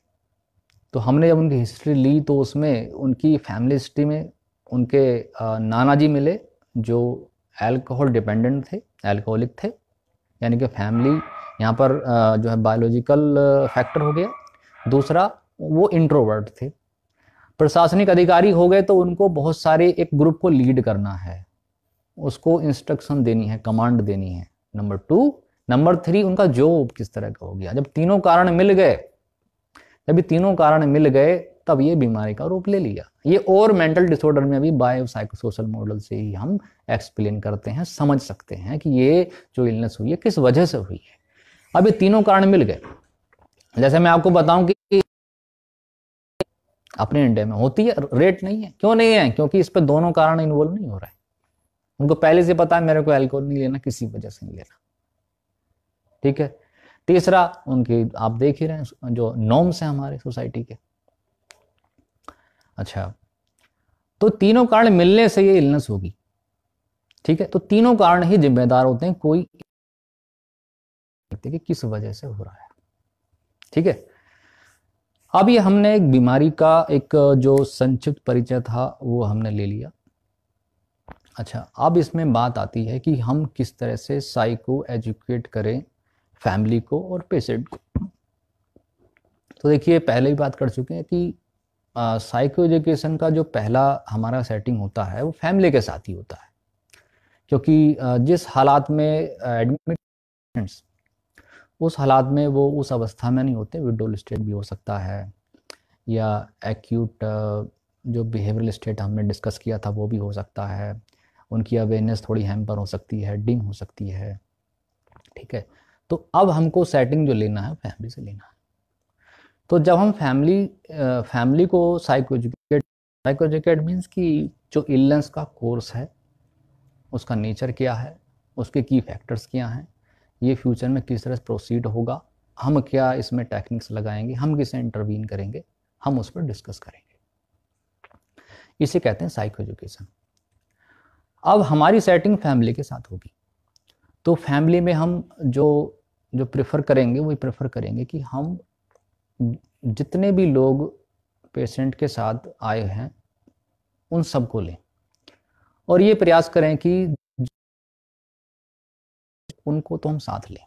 तो हमने जब उनकी हिस्ट्री ली तो उसमें उनकी फैमिली हिस्ट्री में उनके नाना जी मिले जो अल्कोहल डिपेंडेंट थे, अल्कोहलिक थे, यानी कि फैमिली यहाँ पर जो है बायोलॉजिकल फैक्टर हो गया। दूसरा, वो इंट्रोवर्ट थे। प्रशासनिक अधिकारी हो गए तो उनको बहुत सारे एक ग्रुप को लीड करना है, उसको इंस्ट्रक्शन देनी है, कमांड देनी है, नंबर 2। नंबर 3, उनका जॉब किस तरह का हो गया। जब तीनों कारण मिल गए, जब ये तीनों कारण मिल गए तब ये बीमारी का रूप ले लिया। ये और मेंटल डिसऑर्डर में भी बायो साइकोसोशल मॉडल से ही हम एक्सप्लेन करते हैं, समझ सकते हैं कि ये जो इलनेस हुई है किस वजह से हुई है। अब ये तीनों कारण मिल गए। जैसे मैं आपको बताऊं कि अपने इंडिया में होती है, रेट नहीं है। क्यों नहीं है? क्योंकि इस पर दोनों कारण इन्वॉल्व नहीं हो रहा है। उनको पहले से पता है मेरे को अल्कोहल नहीं लेना, किसी वजह से नहीं लेना, ठीक है। तीसरा, उनकी आप देख ही रहे हैं जो नॉर्म्स हैं हमारे सोसाइटी के। अच्छा, तो तीनों कारण मिलने से ये इलनेस होगी, ठीक है। तो तीनों कारण ही जिम्मेदार होते हैं कोई कि किस वजह से हो रहा है, ठीक है। अब ये हमने एक बीमारी का एक जो संक्षिप्त परिचय था वो हमने ले लिया। अच्छा, अब इसमें बात आती है कि हम किस तरह से साइको एजुकेट करें फैमिली को और पेशेंट को। तो देखिए, पहले ही बात कर चुके हैं कि साइको एजुकेशन का जो पहला हमारा सेटिंग होता है वो फैमिली के साथ ही होता है, क्योंकि जिस हालात में एडमिट, उस हालात में वो उस अवस्था में नहीं होते। विड्रोल स्टेट भी हो सकता है, या एक्यूट जो बिहेवियरल स्टेट हमने डिस्कस किया था वो भी हो सकता है। उनकी अवेयरनेस थोड़ी हैम्पर हो सकती है, डिम हो सकती है, ठीक है। तो अब हमको सेटिंग जो लेना है फैमिली से लेना है। तो जब हम फैमिली को साइको एजुकेट मीन्स कि जो इलनेस का कोर्स है, उसका नेचर क्या है, उसके की फैक्टर्स क्या हैं, ये फ्यूचर में किस तरह से प्रोसीड होगा, हम क्या इसमें टेक्निक्स लगाएंगे, हम किसे इंटरवीन करेंगे, हम उस पर डिस्कस करेंगे। इसे कहते हैं साइको एजुकेशन। अब हमारी सेटिंग फैमिली के साथ होगी, तो फैमिली में हम जो प्रेफर करेंगे वही प्रेफर करेंगे कि हम जितने भी लोग पेशेंट के साथ आए हैं उन सबको लें, और ये प्रयास करें कि उनको तो हम साथ लें।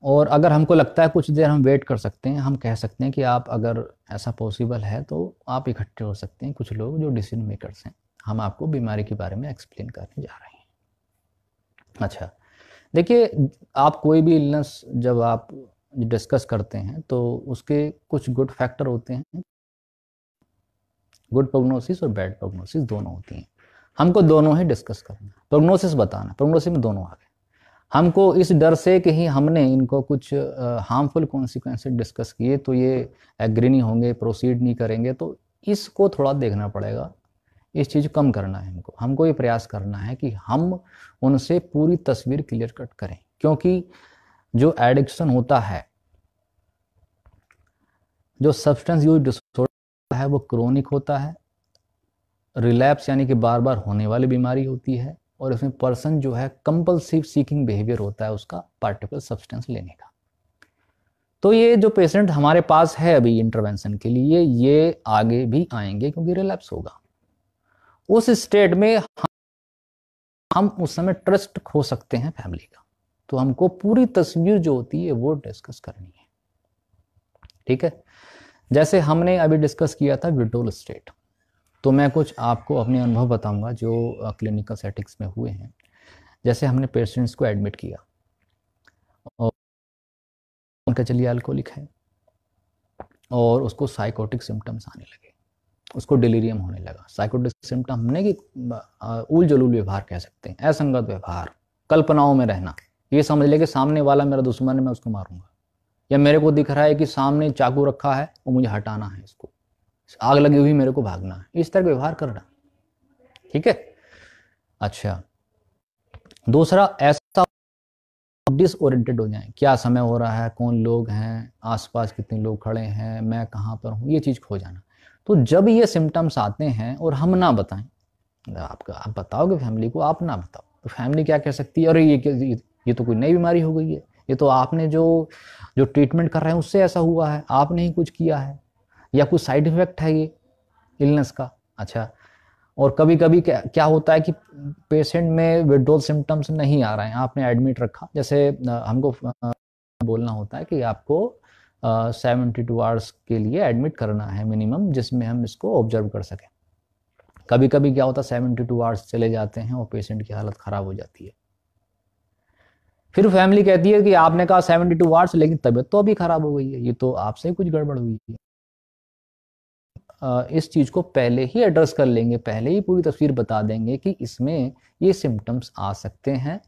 और अगर हमको लगता है कुछ देर हम वेट कर सकते हैं, हम कह सकते हैं कि आप, अगर ऐसा पॉसिबल है तो आप इकट्ठे हो सकते हैं कुछ लोग जो डिसीजन मेकर्स हैं, हम आपको बीमारी के बारे में एक्सप्लेन करने जा रहे हैं। अच्छा, देखिए, आप कोई भी इलनेस जब आप डिस्कस करते हैं तो उसके कुछ गुड फैक्टर होते हैं, गुड प्रोग्नोसिस और बैड प्रोग्नोसिस दोनों होती हैं। हमको दोनों ही डिस्कस करना, प्रोग्नोसिस बताना, प्रोग्नोसिस में दोनों आ गए। हमको इस डर से कि ही हमने इनको कुछ हार्मफुल कॉन्सिक्वेंसेस डिस्कस किए तो ये एग्री नहीं होंगे, प्रोसीड नहीं करेंगे, तो इसको थोड़ा देखना पड़ेगा, इस चीज़ कम करना है हमको ये प्रयास करना है कि हम उनसे पूरी तस्वीर क्लियर कट करें। क्योंकि जो एडिक्शन होता है, जो सब्सटेंस यूज डिसऑर्डर है, वो क्रोनिक होता है, रिलैप्स यानी कि बार बार होने वाली बीमारी होती है, और इसमें पर्सन जो है कंपल्सिव सीकिंग बिहेवियर होता है उसका पार्टिकुलर सब्सटेंस लेने का। तो ये जो पेशेंट हमारे पास है अभी इंटरवेंशन के लिए, ये आगे भी आएंगे क्योंकि रिलैप्स होगा। उस स्टेट में हम उस समय ट्रस्ट खो सकते हैं फैमिली का। तो हमको पूरी तस्वीर जो होती है वो डिस्कस करनी है, ठीक है। जैसे हमने अभी डिस्कस किया था विड्रोल स्टेट, तो मैं कुछ आपको अपने अनुभव बताऊंगा जो क्लिनिकल सेटिंग्स में हुए हैं। जैसे हमने पेशेंट्स को एडमिट किया और उनका चलिए अल्कोहलिक है और उसको साइकोटिक सिम्टम्स आने लगे, उसको डिलीरियम होने लगा। साइकोटिक सिम्टम हमने कि उल जलूल व्यवहार कह सकते हैं, असंगत व्यवहार, कल्पनाओं में रहना, ये समझ ले कि सामने वाला मेरा दुश्मन है, मैं उसको मारूंगा, या मेरे को दिख रहा है कि सामने चाकू रखा है और मुझे हटाना है, इसको आग लगी हुई मेरे को भागना है, इस तरह का व्यवहार करना, ठीक है। अच्छा, दूसरा, ऐसा डिसओरिएंटेड हो जाए, क्या समय हो रहा है, कौन लोग हैं, आसपास कितने लोग खड़े हैं, मैं कहाँ पर हूँ, ये चीज़ खो जाना। तो जब ये सिम्टम्स आते हैं और हम ना बताएं, आप बताओगे फैमिली को, आप ना बताओ तो फैमिली क्या कह सकती है, अरे ये तो कोई नई बीमारी हो गई है, ये तो आपने जो ट्रीटमेंट कर रहे हैं उससे ऐसा हुआ है, आपने ही कुछ किया है, या कुछ साइड इफेक्ट है ये इलनेस का। अच्छा, और कभी कभी क्या होता है कि पेशेंट में विड्रॉल सिम्टम्स नहीं आ रहे हैं, आपने एडमिट रखा, जैसे हमको बोलना होता है कि आपको 72 आवर्स के लिए एडमिट करना है मिनिमम, जिसमें हम इसको ऑब्जर्व कर सकें। कभी कभी क्या होता है 72 आवर्स चले जाते हैं और पेशेंट की हालत खराब हो जाती है। फिर फैमिली कहती है कि आपने कहा 72 आवर्स, लेकिन तबीयत तो अभी खराब हो गई है, ये तो आपसे कुछ गड़बड़ हुई है। इस चीज को पहले ही एड्रेस कर लेंगे, पहले ही पूरी तस्वीर बता देंगे कि इसमें ये सिम्टम्स आ सकते हैं,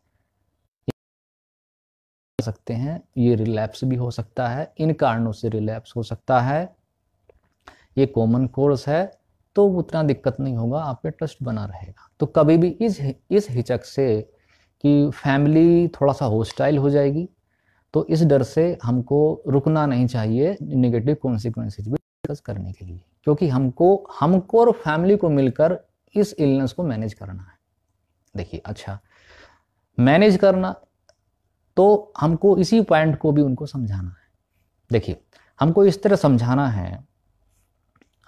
ये रिलैप्स भी हो सकता है, इन कारणों से रिलैप्स हो सकता है, ये कॉमन कोर्स है, तो उतना दिक्कत नहीं होगा, आप पे ट्रस्ट बना रहेगा। तो कभी भी इस हिचक से कि फैमिली थोड़ा सा होस्टाइल हो जाएगी, तो इस डर से हमको रुकना नहीं चाहिए नेगेटिव कॉन्सिक्वेंसेज भी डिस्कस करने के लिए, क्योंकि हमको और फैमिली को मिलकर इस इलनेस को मैनेज करना है। देखिए, अच्छा, मैनेज करना तो हमको इसी पॉइंट को भी उनको समझाना है। देखिए, हमको इस तरह समझाना है,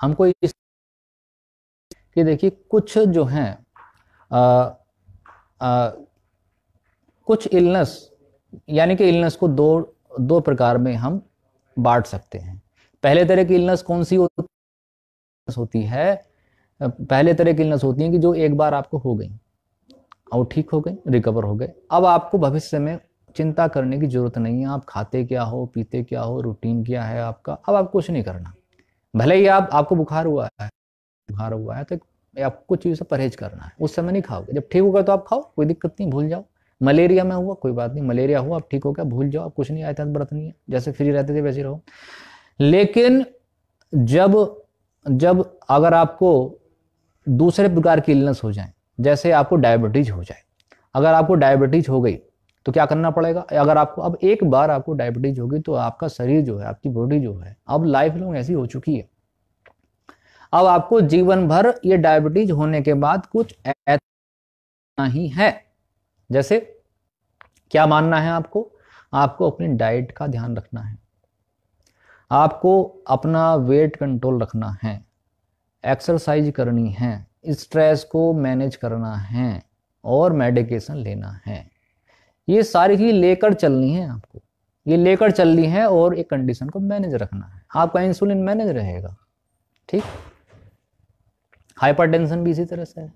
हमको इस कि देखिए कुछ जो हैं कुछ इलनेस, यानी कि इलनेस को दो प्रकार में हम बांट सकते हैं। पहले तरह की इलनेस कौन सी होती है? पहले तरह की इलनेस होती है कि जो एक बार आपको हो गई और ठीक हो गई, रिकवर हो गए, अब आपको भविष्य में चिंता करने की जरूरत नहीं है, आप खाते क्या हो, पीते क्या हो, रूटीन क्या है आपका, अब आप कुछ नहीं करना। भले ही आपको बुखार हुआ है तो आपको कुछ चीज़ से परहेज करना है, उस समय नहीं खाओगे, जब ठीक होगा तो आप खाओ, कोई दिक्कत नहीं, भूल जाओ। मलेरिया में हुआ, कोई बात नहीं, मलेरिया हुआ, अब ठीक हो गया, भूल जाओ, कुछ नहीं, आया व्रत नहीं है, जैसे फ्री रहते थे वैसे रहो। लेकिन जब अगर आपको दूसरे प्रकार की इलनेस हो जाए, जैसे आपको डायबिटीज हो जाए, अगर आपको डायबिटीज हो गई तो क्या करना पड़ेगा? अगर आपको अब एक बार आपको डायबिटीज होगी तो आपका शरीर जो है, आपकी बॉडी जो है, अब लाइफ लॉन्ग ऐसी हो चुकी है, अब आपको जीवन भर ये डायबिटीज होने के बाद कुछ ऐसा ही है। जैसे क्या मानना है आपको अपनी डाइट का ध्यान रखना है, आपको अपना वेट कंट्रोल रखना है, एक्सरसाइज करनी है, स्ट्रेस को मैनेज करना है और मेडिकेशन लेना है। ये सारी चीज लेकर चलनी है आपको। ये लेकर चलनी है और एक कंडीशन को मैनेज रखना है। आपका इंसुलिन मैनेज रहेगा, ठीक। हाइपरटेंशन भी इसी तरह से है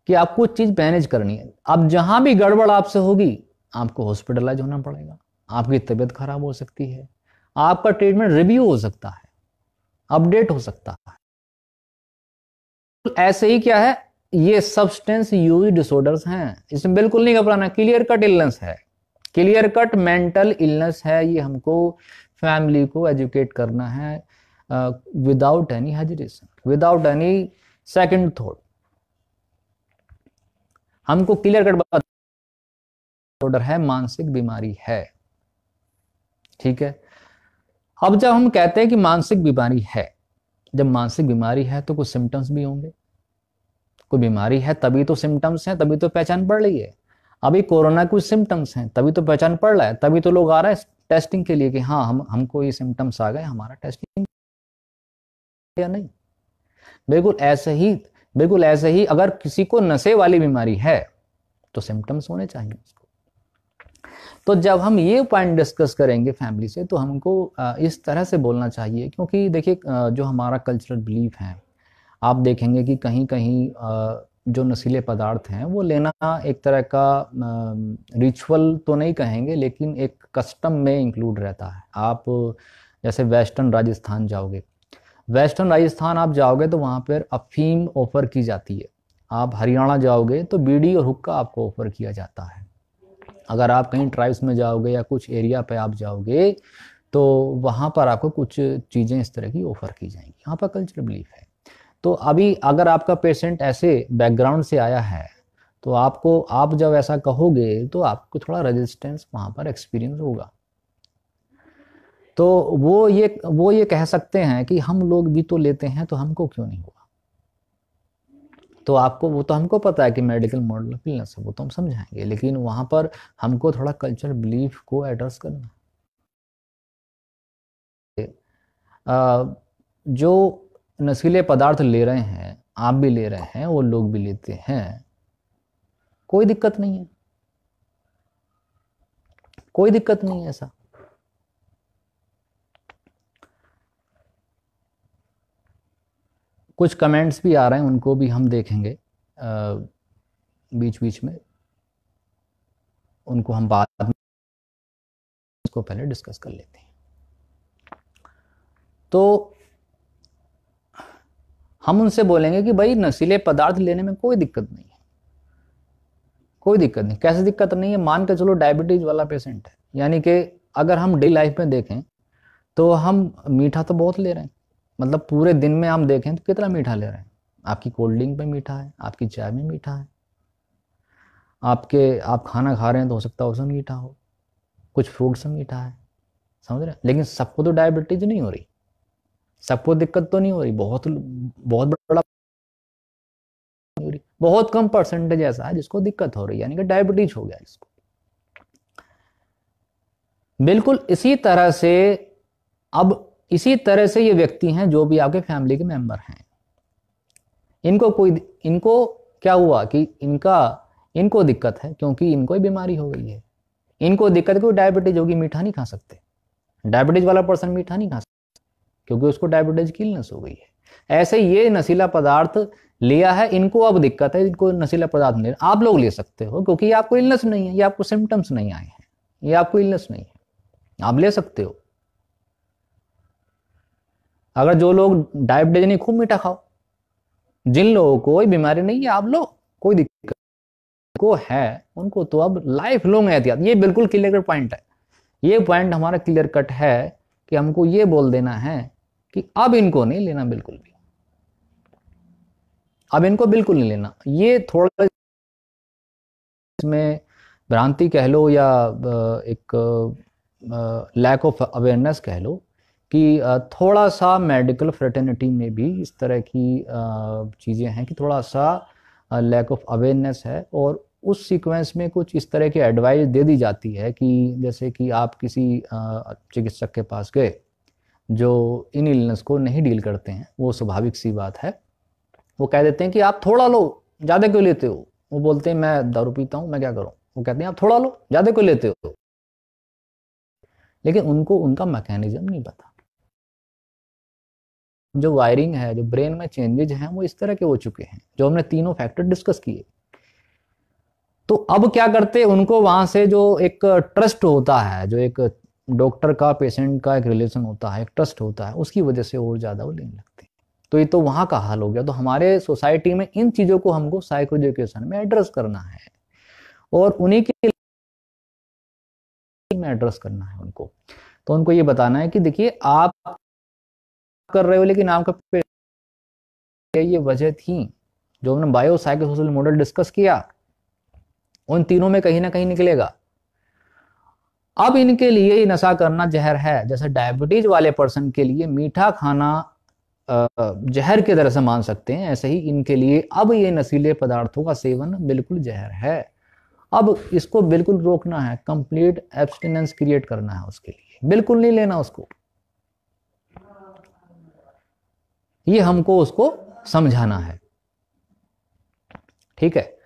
कि आपको चीज मैनेज करनी है। अब जहां भी गड़बड़ आपसे होगी आपको हॉस्पिटलाइज होना पड़ेगा, आपकी तबीयत खराब हो सकती है, आपका ट्रीटमेंट रिव्यू हो सकता है, अपडेट हो सकता है। ऐसे ही क्या है, ये सब्सटेंस यूज डिसऑर्डर्स हैं, इसमें बिल्कुल नहीं घबराना। क्लियर कट इलनेस है, क्लियर कट मेंटल इलनेस है। ये हमको फैमिली को एजुकेट करना है without any hesitation, without any second thought. हमको क्लियर कट बता डिसऑर्डर है, मानसिक बीमारी है, ठीक है। अब जब हम कहते हैं कि मानसिक बीमारी है, जब मानसिक बीमारी है तो कुछ सिम्टम्स भी होंगे। कोई बीमारी है तभी तो सिम्टम्स हैं, तभी तो पहचान पड़ रही है। अभी कोरोना कुछ सिम्टम्स हैं तभी तो पहचान पड़ रहा है, तभी तो लोग आ रहे हैं टेस्टिंग के लिए कि हाँ हमको ये सिम्टम्स आ गए, हमारा टेस्टिंग या नहीं। बिल्कुल ऐसे ही, बिल्कुल ऐसे ही अगर किसी को नशे वाली बीमारी है तो सिम्टम्स होने चाहिए उसको। तो जब हम ये पॉइंट डिस्कस करेंगे फैमिली से तो हमको इस तरह से बोलना चाहिए, क्योंकि देखिए जो हमारा कल्चरल बिलीफ है, आप देखेंगे कि कहीं कहीं जो नशीले पदार्थ हैं वो लेना एक तरह का रिचुअल तो नहीं कहेंगे, लेकिन एक कस्टम में इंक्लूड रहता है। आप जैसे वेस्टर्न राजस्थान जाओगे, वेस्टर्न राजस्थान आप जाओगे तो वहाँ पर अफीम ऑफर की जाती है। आप हरियाणा जाओगे तो बीड़ी और हुक्का आपको ऑफर किया जाता है। अगर आप कहीं ट्राइब्स में जाओगे या कुछ एरिया पे आप जाओगे तो वहाँ पर आपको कुछ चीज़ें इस तरह की ऑफर की जाएंगी। यहाँ पर कल्चर बिलीफ है। तो अभी अगर आपका पेशेंट ऐसे बैकग्राउंड से आया है तो आपको, आप जब ऐसा कहोगे तो आपको थोड़ा रेजिस्टेंस वहाँ पर एक्सपीरियंस होगा। तो वो ये कह सकते हैं कि हम लोग भी तो लेते हैं तो हमको क्यों नहीं हुआ। तो आपको, वो तो हमको पता है कि मेडिकल मॉडल ऑफ इलनेस है, वो तो हम समझाएंगे, लेकिन वहाँ पर हमको थोड़ा कल्चर बिलीफ को एड्रेस करना है। जो नशीले पदार्थ ले रहे हैं, आप भी ले रहे हैं, वो लोग भी लेते हैं, कोई दिक्कत नहीं है, कोई दिक्कत नहीं है ऐसा। कुछ कमेंट्स भी आ रहे हैं, उनको भी हम देखेंगे बीच बीच में, उनको हम बाद में, उसको पहले डिस्कस कर लेते हैं। तो हम उनसे बोलेंगे कि भाई नशीले पदार्थ लेने में कोई दिक्कत नहीं है, कोई दिक्कत नहीं। कैसे दिक्कत नहीं है, मान के चलो डायबिटीज वाला पेशेंट है, यानी कि अगर हम डेली लाइफ में देखें तो हम मीठा तो बहुत ले रहे हैं, मतलब पूरे दिन में हम देखें तो कितना मीठा ले रहे हैं। आपकी कोल्ड ड्रिंक में मीठा है, आपकी चाय में मीठा है, आप खाना खा रहे हैं तो हो सकता है उसमें मीठा हो, कुछ फ्रूट्स में मीठा है, समझ रहे हैं। लेकिन सबको तो डायबिटीज नहीं हो रही, सबको दिक्कत तो नहीं हो रही, बहुत बहुत बड़ा नहीं हो रही, बहुत कम परसेंटेज ऐसा है जिसको दिक्कत हो रही है, यानी कि डायबिटीज हो गया जिसको। बिल्कुल इसी तरह से, अब इसी तरह से ये व्यक्ति हैं जो भी आपके फैमिली के मेंबर हैं, इनको क्या हुआ कि इनको दिक्कत है क्योंकि इनको बीमारी हो गई है। इनको दिक्कत क्यों, डायबिटीज होगी, मीठा नहीं खा सकते, डायबिटीज वाला पर्सन मीठा नहीं खा सकता क्योंकि उसको डायबिटीज की इलनेस हो गई है। ऐसे ये नशीला पदार्थ लिया है, इनको अब दिक्कत है, इनको नशीला पदार्थ नहीं, आप लोग ले सकते हो क्योंकि आपको इलनेस नहीं है, ये आपको सिम्टम्स नहीं आए हैं, ये आपको इलनेस नहीं है, आप ले सकते हो। अगर जो लोग डायबिटीज नहीं, खूब मीठा खाओ, जिन लोगों को कोई बीमारी नहीं है आप लो, कोई दिक्कत को है उनको तो अब लाइफ लॉन्ग एहतियात। ये बिल्कुल क्लियर कट पॉइंट है, ये पॉइंट हमारा क्लियर कट है कि हमको ये बोल देना है कि अब इनको नहीं लेना, बिल्कुल भी अब इनको बिल्कुल नहीं लेना। ये थोड़ा इसमें भ्रांति कह लो या एक लैक ऑफ अवेयरनेस कह लो कि थोड़ा सा मेडिकल फ्रेटर्निटी में भी इस तरह की चीज़ें हैं कि थोड़ा सा लैक ऑफ अवेयरनेस है, और उस सीक्वेंस में कुछ इस तरह की एडवाइस दे दी जाती है कि जैसे कि आप किसी चिकित्सक के पास गए जो इन इलनेस को नहीं डील करते हैं, वो स्वाभाविक सी बात है, वो कह देते हैं कि आप थोड़ा लो, ज़्यादा क्यों लेते हो। वो बोलते हैं मैं दारू पीता हूँ, मैं क्या करूँ, वो कहते हैं आप थोड़ा लो, ज़्यादा क्यों लेते हो। लेकिन उनको उनका मैकेनिज्म नहीं पता। जो वायरिंग है, जो ब्रेन में चेंजेज हैं, वो इस तरह के हो चुके हैं, जो हमने तीनों फैक्टर डिस्कस किए। तो अब क्या करते, उनको वहां से जो एक ट्रस्ट होता है, जो एक डॉक्टर का पेशेंट का एक रिलेशन होता है, एक ट्रस्ट होता है, उसकी वजह से और ज्यादा वो लेने लगते हैं। तो ये तो वहां का हाल हो गया। तो हमारे सोसाइटी में इन चीजों को हमको साइको एजुकेशन में एड्रेस करना है, और उन्हीं के में एड्रेस करना है उनको। तो उनको ये बताना है कि देखिए आप कर रहे हो, लेकिन आपका ये वजह थी। जो हमने bio psycho social model discuss किया, उन तीनों में कहीं ना कहीं निकलेगा। अब इनके लिए ये नशा करना जहर है। जैसे डायबिटीज वाले पर्सन के लिए मीठा खाना जहर की तरह से मान सकते हैं, ऐसे ही इनके लिए अब ये नशीले पदार्थों का सेवन बिल्कुल जहर है। अब इसको बिल्कुल रोकना है, कंप्लीट एब्सटिनेंस क्रिएट करना है उसके लिए, बिल्कुल नहीं लेना उसको। ये हमको उसको समझाना है, ठीक है।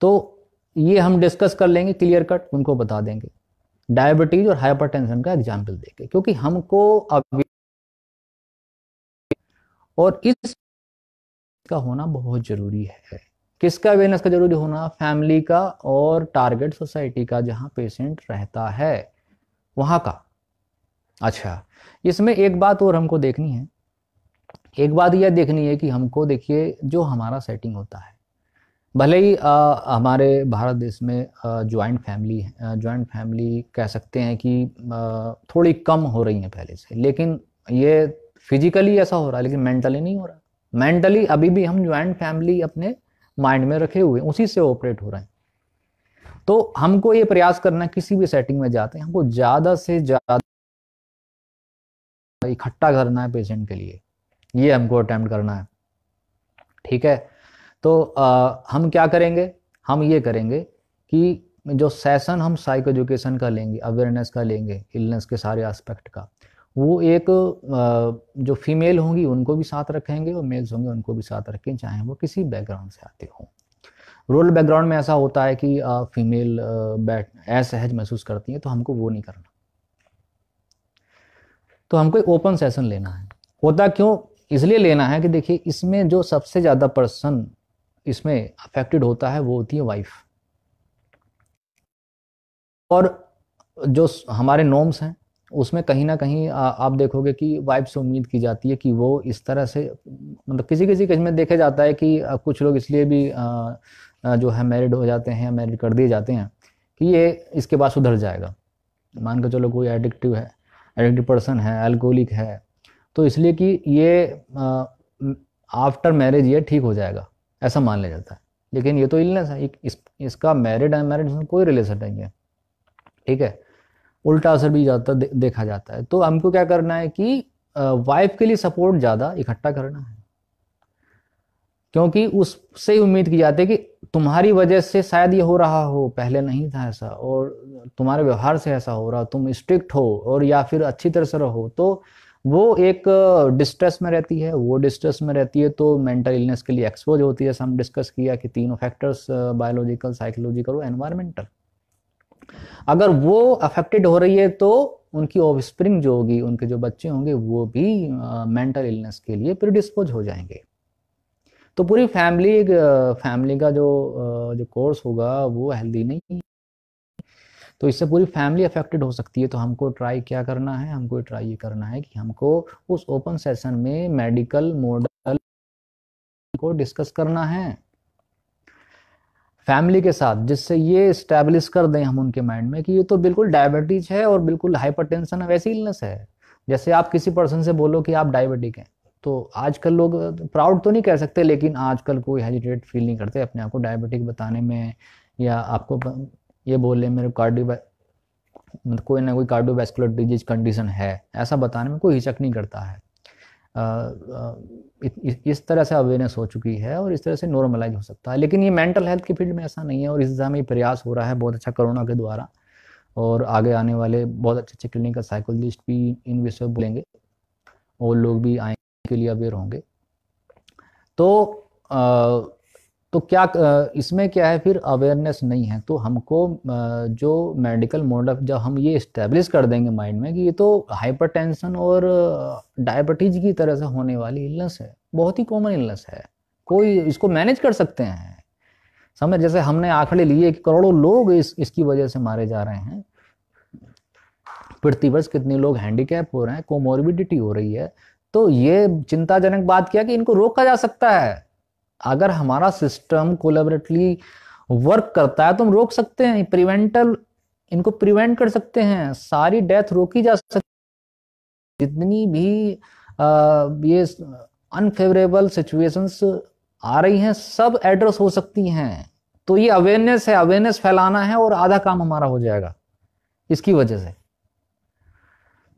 तो ये हम डिस्कस कर लेंगे, क्लियर कट उनको बता देंगे, डायबिटीज और हाइपरटेंशन का एग्जाम्पल देके, क्योंकि हमको अभी और इसका होना बहुत जरूरी है। किसका अवेयरनेस का जरूरी होना? फैमिली का और टारगेट सोसाइटी का, जहां पेशेंट रहता है वहां का। अच्छा, इसमें एक बात और हमको देखनी है। एक बात यह देखनी है कि हमको, देखिए, जो हमारा सेटिंग होता है, भले ही हमारे भारत देश में ज्वाइंट फैमिली कह सकते हैं कि थोड़ी कम हो रही है पहले से, लेकिन ये फिजिकली ऐसा हो रहा है, लेकिन मेंटली नहीं हो रहा। मेंटली अभी भी हम ज्वाइंट फैमिली अपने माइंड में रखे हुए, उसी से ऑपरेट हो रहे हैं। तो हमको ये प्रयास करना है, किसी भी सेटिंग में जाते हैं, हमको ज़्यादा से ज़्यादा इकट्ठा करना है पेशेंट के लिए, ये हमको अटेम्प्ट करना है, ठीक है। तो हम क्या करेंगे? हम ये करेंगे कि जो सेशन हम साइको एजुकेशन का लेंगे, अवेयरनेस का लेंगे, इलनेस के सारे एस्पेक्ट का, वो एक जो फीमेल होंगी उनको भी साथ रखेंगे, और मेल्स होंगे उनको भी साथ रखें, चाहे वो किसी बैकग्राउंड से आते हों। रूरल बैकग्राउंड में ऐसा होता है कि फीमेल असहज महसूस करती हैं, तो हमको वो नहीं करना। तो हमको एक ओपन सेशन लेना है। होता क्यों? इसलिए लेना है कि देखिए, इसमें जो सबसे ज़्यादा पर्सन इसमें अफेक्टेड होता है वो होती है वाइफ। और जो हमारे नॉर्म्स हैं उसमें कहीं ना कहीं आप देखोगे कि वाइफ से उम्मीद की जाती है कि वो इस तरह से, मतलब किसी किसी केस में देखा जाता है कि कुछ लोग इसलिए भी जो है मैरिड हो जाते हैं, मैरिड कर दिए जाते हैं कि ये इसके बाद सुधर जाएगा। मान के चलो कोई एडिक्टिव पर्सन है, अल्कोहलिक है, तो इसलिए कि ये आफ्टर मैरिज ये ठीक हो जाएगा, ऐसा मान लिया जाता है। लेकिन ये तो इलनेस है, इसका मैरिड अनमैरिड में कोई रिलेशन नहीं है, ठीक है। उल्टा असर भी जाता देखा जाता है। तो हमको क्या करना है कि वाइफ के लिए सपोर्ट ज़्यादा इकट्ठा करना है, क्योंकि उससे उम्मीद की जाती है कि तुम्हारी वजह से शायद ये हो रहा हो, पहले नहीं था ऐसा, और तुम्हारे व्यवहार से ऐसा हो रहा, तुम स्ट्रिक्ट हो और या फिर अच्छी तरह से रहो, तो वो एक डिस्ट्रेस में रहती है। वो डिस्ट्रेस में रहती है तो मेंटल इलनेस के लिए एक्सपोज होती है। जैसे हम डिस्कस किया कि तीनों फैक्टर्स, बायोलॉजिकल, साइकोलॉजिकल और एनवायरमेंटल। अगर वो अफेक्टेड हो रही है तो उनकी ऑफस्प्रिंग जो होगी, उनके जो बच्चे होंगे, वो भी मेंटल इलनेस के लिए प्रिडिस्पोज हो जाएंगे। तो पूरी फैमिली का जो कोर्स होगा वो हेल्दी नहीं, तो इससे पूरी फैमिली अफेक्टेड हो सकती है। तो हमको ट्राई क्या करना है? हमको ट्राई ये करना है कि हमको उस ओपन सेशन में मेडिकल मॉडल को डिस्कस करना है फैमिली के साथ, जिससे ये स्टैब्लिश कर दें हम उनके माइंड में कि ये तो बिल्कुल डायबिटीज है और बिल्कुल हाइपरटेंशन है, वैसी इलनेस है। जैसे आप किसी पर्सन से बोलो कि आप डायबिटिक हैं, तो आजकल लोग प्राउड तो नहीं कह सकते, लेकिन आजकल कोई हेजिटेट फील नहीं करते अपने आप को डायबिटिक बताने में, या आपको ये बोले मेरे मतलब कोई ना कोई कार्डियोवैस्कुलर डिजीज कंडीशन है, ऐसा बताने में कोई हिचक नहीं करता है। इस तरह से अवेयरनेस हो चुकी है और इस तरह से नॉर्मलाइज हो सकता है। लेकिन ये मेंटल हेल्थ की फील्ड में ऐसा नहीं है, और इस दिशा में प्रयास हो रहा है बहुत अच्छा कोरोना के द्वारा, और आगे आने वाले बहुत अच्छे अच्छे क्लिनिकल साइकोलॉजिस्ट भी इन विषयों बोलेंगे, और लोग भी आएंगे के लिए अवेयर होंगे। तो तो क्या इसमें क्या है, फिर अवेयरनेस नहीं है। तो हमको जो मेडिकल मॉडल जब हम ये इस्टेब्लिश कर देंगे माइंड में कि ये तो हाइपरटेंशन और डायबिटीज की तरह से होने वाली इलनेस है, बहुत ही कॉमन इलनेस है, कोई इसको मैनेज कर सकते हैं। समझ, जैसे हमने आंकड़े लिए कि करोड़ों लोग इसकी वजह से मारे जा रहे हैं, प्रतिवर्ष कितने लोग हैंडीकैप हो रहे हैं, कोमोर्बिडिटी हो रही है। तो ये चिंताजनक बात क्या कि इनको रोका जा सकता है। अगर हमारा सिस्टम कोलैबोरेटिवली वर्क करता है तो हम रोक सकते हैं, प्रिवेंटल इनको प्रिवेंट कर सकते हैं, सारी डेथ रोकी जा सकती। जितनी भी ये अनफेवरेबल सिचुएशंस आ रही हैं सब एड्रेस हो सकती हैं। तो ये अवेयरनेस है, अवेयरनेस फैलाना है और आधा काम हमारा हो जाएगा इसकी वजह से।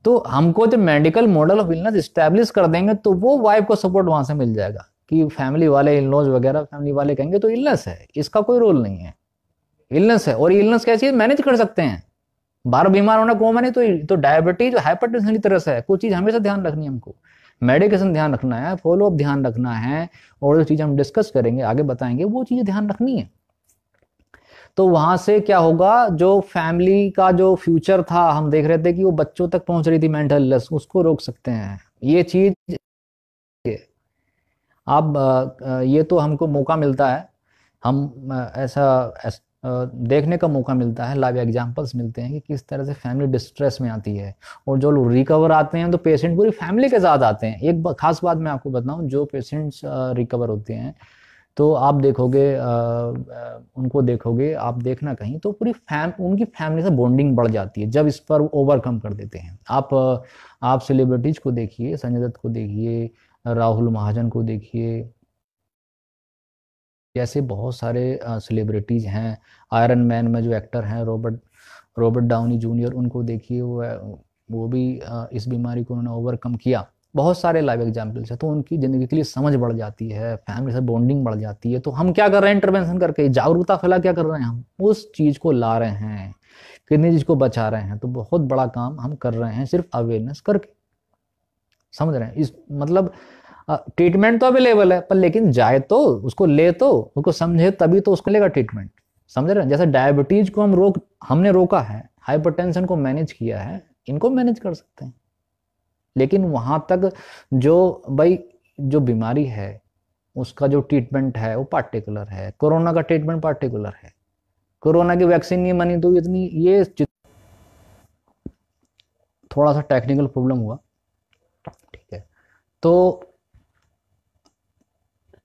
तो हमको जब medical model of illness establish कर देंगे तो वो वाइफ को सपोर्ट वहां से मिल जाएगा कि फैमिली वाले, इलनॉज वगैरह फैमिली वाले कहेंगे तो इलनेस है, इसका कोई रोल नहीं है, इलनेस है। और इलनेस कैसी है, मैनेज कर सकते हैं। बार बीमार होना कॉमन है, तो डायबिटीज हाइपरटेंशन की तरह से है। कोई चीज हमेशा ध्यान रखनी है हमको, मेडिकेशन ध्यान रखना है, फॉलोअप ध्यान रखना है, और जो चीज हम डिस्कस करेंगे आगे बताएंगे वो चीजें ध्यान रखनी है। तो वहां से क्या होगा, जो फैमिली का जो फ्यूचर था, हम देख रहे थे कि वो बच्चों तक पहुंच रही थी मेंटल इलनेस, उसको रोक सकते हैं। ये चीज आप ये तो हमको मौका मिलता है, हम ऐसा देखने का मौका मिलता है, लाइव एग्जांपल्स मिलते हैं कि किस तरह से फैमिली डिस्ट्रेस में आती है। और जो लोग रिकवर आते हैं तो पेशेंट पूरी फैमिली के साथ आते हैं। एक खास बात मैं आपको बताऊं, जो पेशेंट्स रिकवर होते हैं तो आप देखोगे, उनको देखोगे, आप देखना कहीं तो पूरी उनकी फैमिली से बॉन्डिंग बढ़ जाती है जब इस पर ओवरकम कर देते हैं। आप सेलिब्रिटीज को देखिए, संजय दत्त को देखिए, राहुल महाजन को देखिए, जैसे बहुत सारे सेलिब्रिटीज हैं। आयरन मैन में जो एक्टर हैं रॉबर्ट डाउनी जूनियर, उनको देखिए, वो भी इस बीमारी को उन्होंने ओवरकम किया। बहुत सारे लाइव एग्जाम्पल्स है। तो उनकी ज़िंदगी के लिए समझ बढ़ जाती है, फैमिली से बॉन्डिंग बढ़ जाती है। तो हम क्या कर रहे हैं, इंटरवेंशन करके जागरूकता फैला क्या कर रहे हैं, हम उस चीज़ को ला रहे हैं, कितनी चीज़ को बचा रहे हैं। तो बहुत बड़ा काम हम कर रहे हैं सिर्फ अवेयरनेस करके, समझ रहे हैं। इस मतलब ट्रीटमेंट तो अवेलेबल है, पर लेकिन जाए तो उसको ले, तो उसको समझे तभी तो उसको लेगा ट्रीटमेंट, समझ रहे हैं। जैसे डायबिटीज को हमने रोका है, हाइपरटेंशन को मैनेज किया है, इनको मैनेज कर सकते हैं। लेकिन वहां तक जो भाई जो बीमारी है उसका जो ट्रीटमेंट है वो पार्टिकुलर है। कोरोना का ट्रीटमेंट पार्टिकुलर है, कोरोना की वैक्सीन नहीं बनी तो इतनी, ये थोड़ा सा टेक्निकल प्रॉब्लम हुआ, ठीक है। तो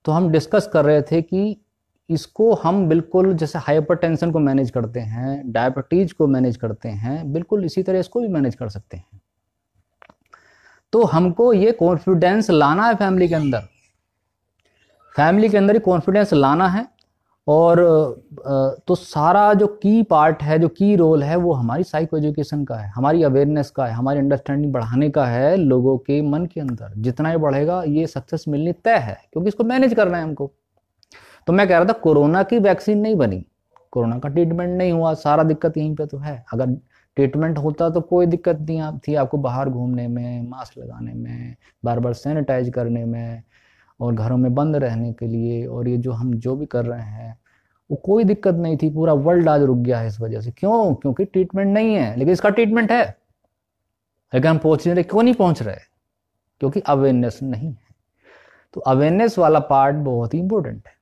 हम डिस्कस कर रहे थे कि इसको हम बिल्कुल जैसे हाइपरटेंशन को मैनेज करते हैं, डायबिटीज को मैनेज करते हैं, बिल्कुल इसी तरह इसको भी मैनेज कर सकते हैं। तो हमको ये कॉन्फिडेंस लाना है फैमिली के अंदर, फैमिली के अंदर ही कॉन्फिडेंस लाना है। और तो सारा जो की पार्ट है, जो की रोल है, वो हमारी साइको एजुकेशन का है, हमारी अवेयरनेस का है, हमारी अंडरस्टैंडिंग बढ़ाने का है लोगों के मन के अंदर। जितना ही बढ़ेगा ये सक्सेस मिलनी तय है, क्योंकि इसको मैनेज करना है हमको। तो मैं कह रहा था कोरोना की वैक्सीन नहीं बनी, कोरोना का ट्रीटमेंट नहीं हुआ, सारा दिक्कत यहीं पे तो है। अगर ट्रीटमेंट होता तो कोई दिक्कत नहीं थी आपको बाहर घूमने में, मास्क लगाने में, बार बार सैनिटाइज करने में, और घरों में बंद रहने के लिए। और ये जो हम जो भी कर रहे हैं वो कोई दिक्कत नहीं थी। पूरा वर्ल्ड आज रुक गया है इस वजह से। क्यों? क्योंकि ट्रीटमेंट नहीं है, लेकिन इसका ट्रीटमेंट है, लेकिन हम पहुंच नहीं रहे। क्यों नहीं पहुंच रहे? क्योंकि अवेयरनेस नहीं है। तो अवेयरनेस वाला पार्ट बहुत ही इंपॉर्टेंट है।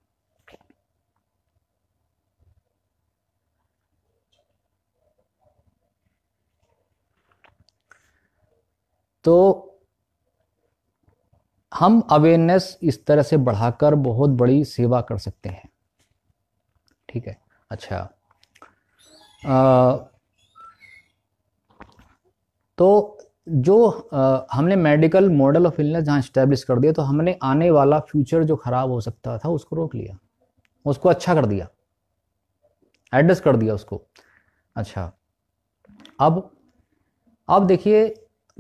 तो हम अवेयरनेस इस तरह से बढ़ाकर बहुत बड़ी सेवा कर सकते हैं, ठीक है। अच्छा, तो जो हमने मेडिकल मॉडल ऑफ इलनेस जहाँ इस्टेब्लिश कर दिया, तो हमने आने वाला फ्यूचर जो खराब हो सकता था उसको रोक लिया, उसको अच्छा कर दिया, एड्रेस कर दिया उसको। अच्छा, अब देखिए,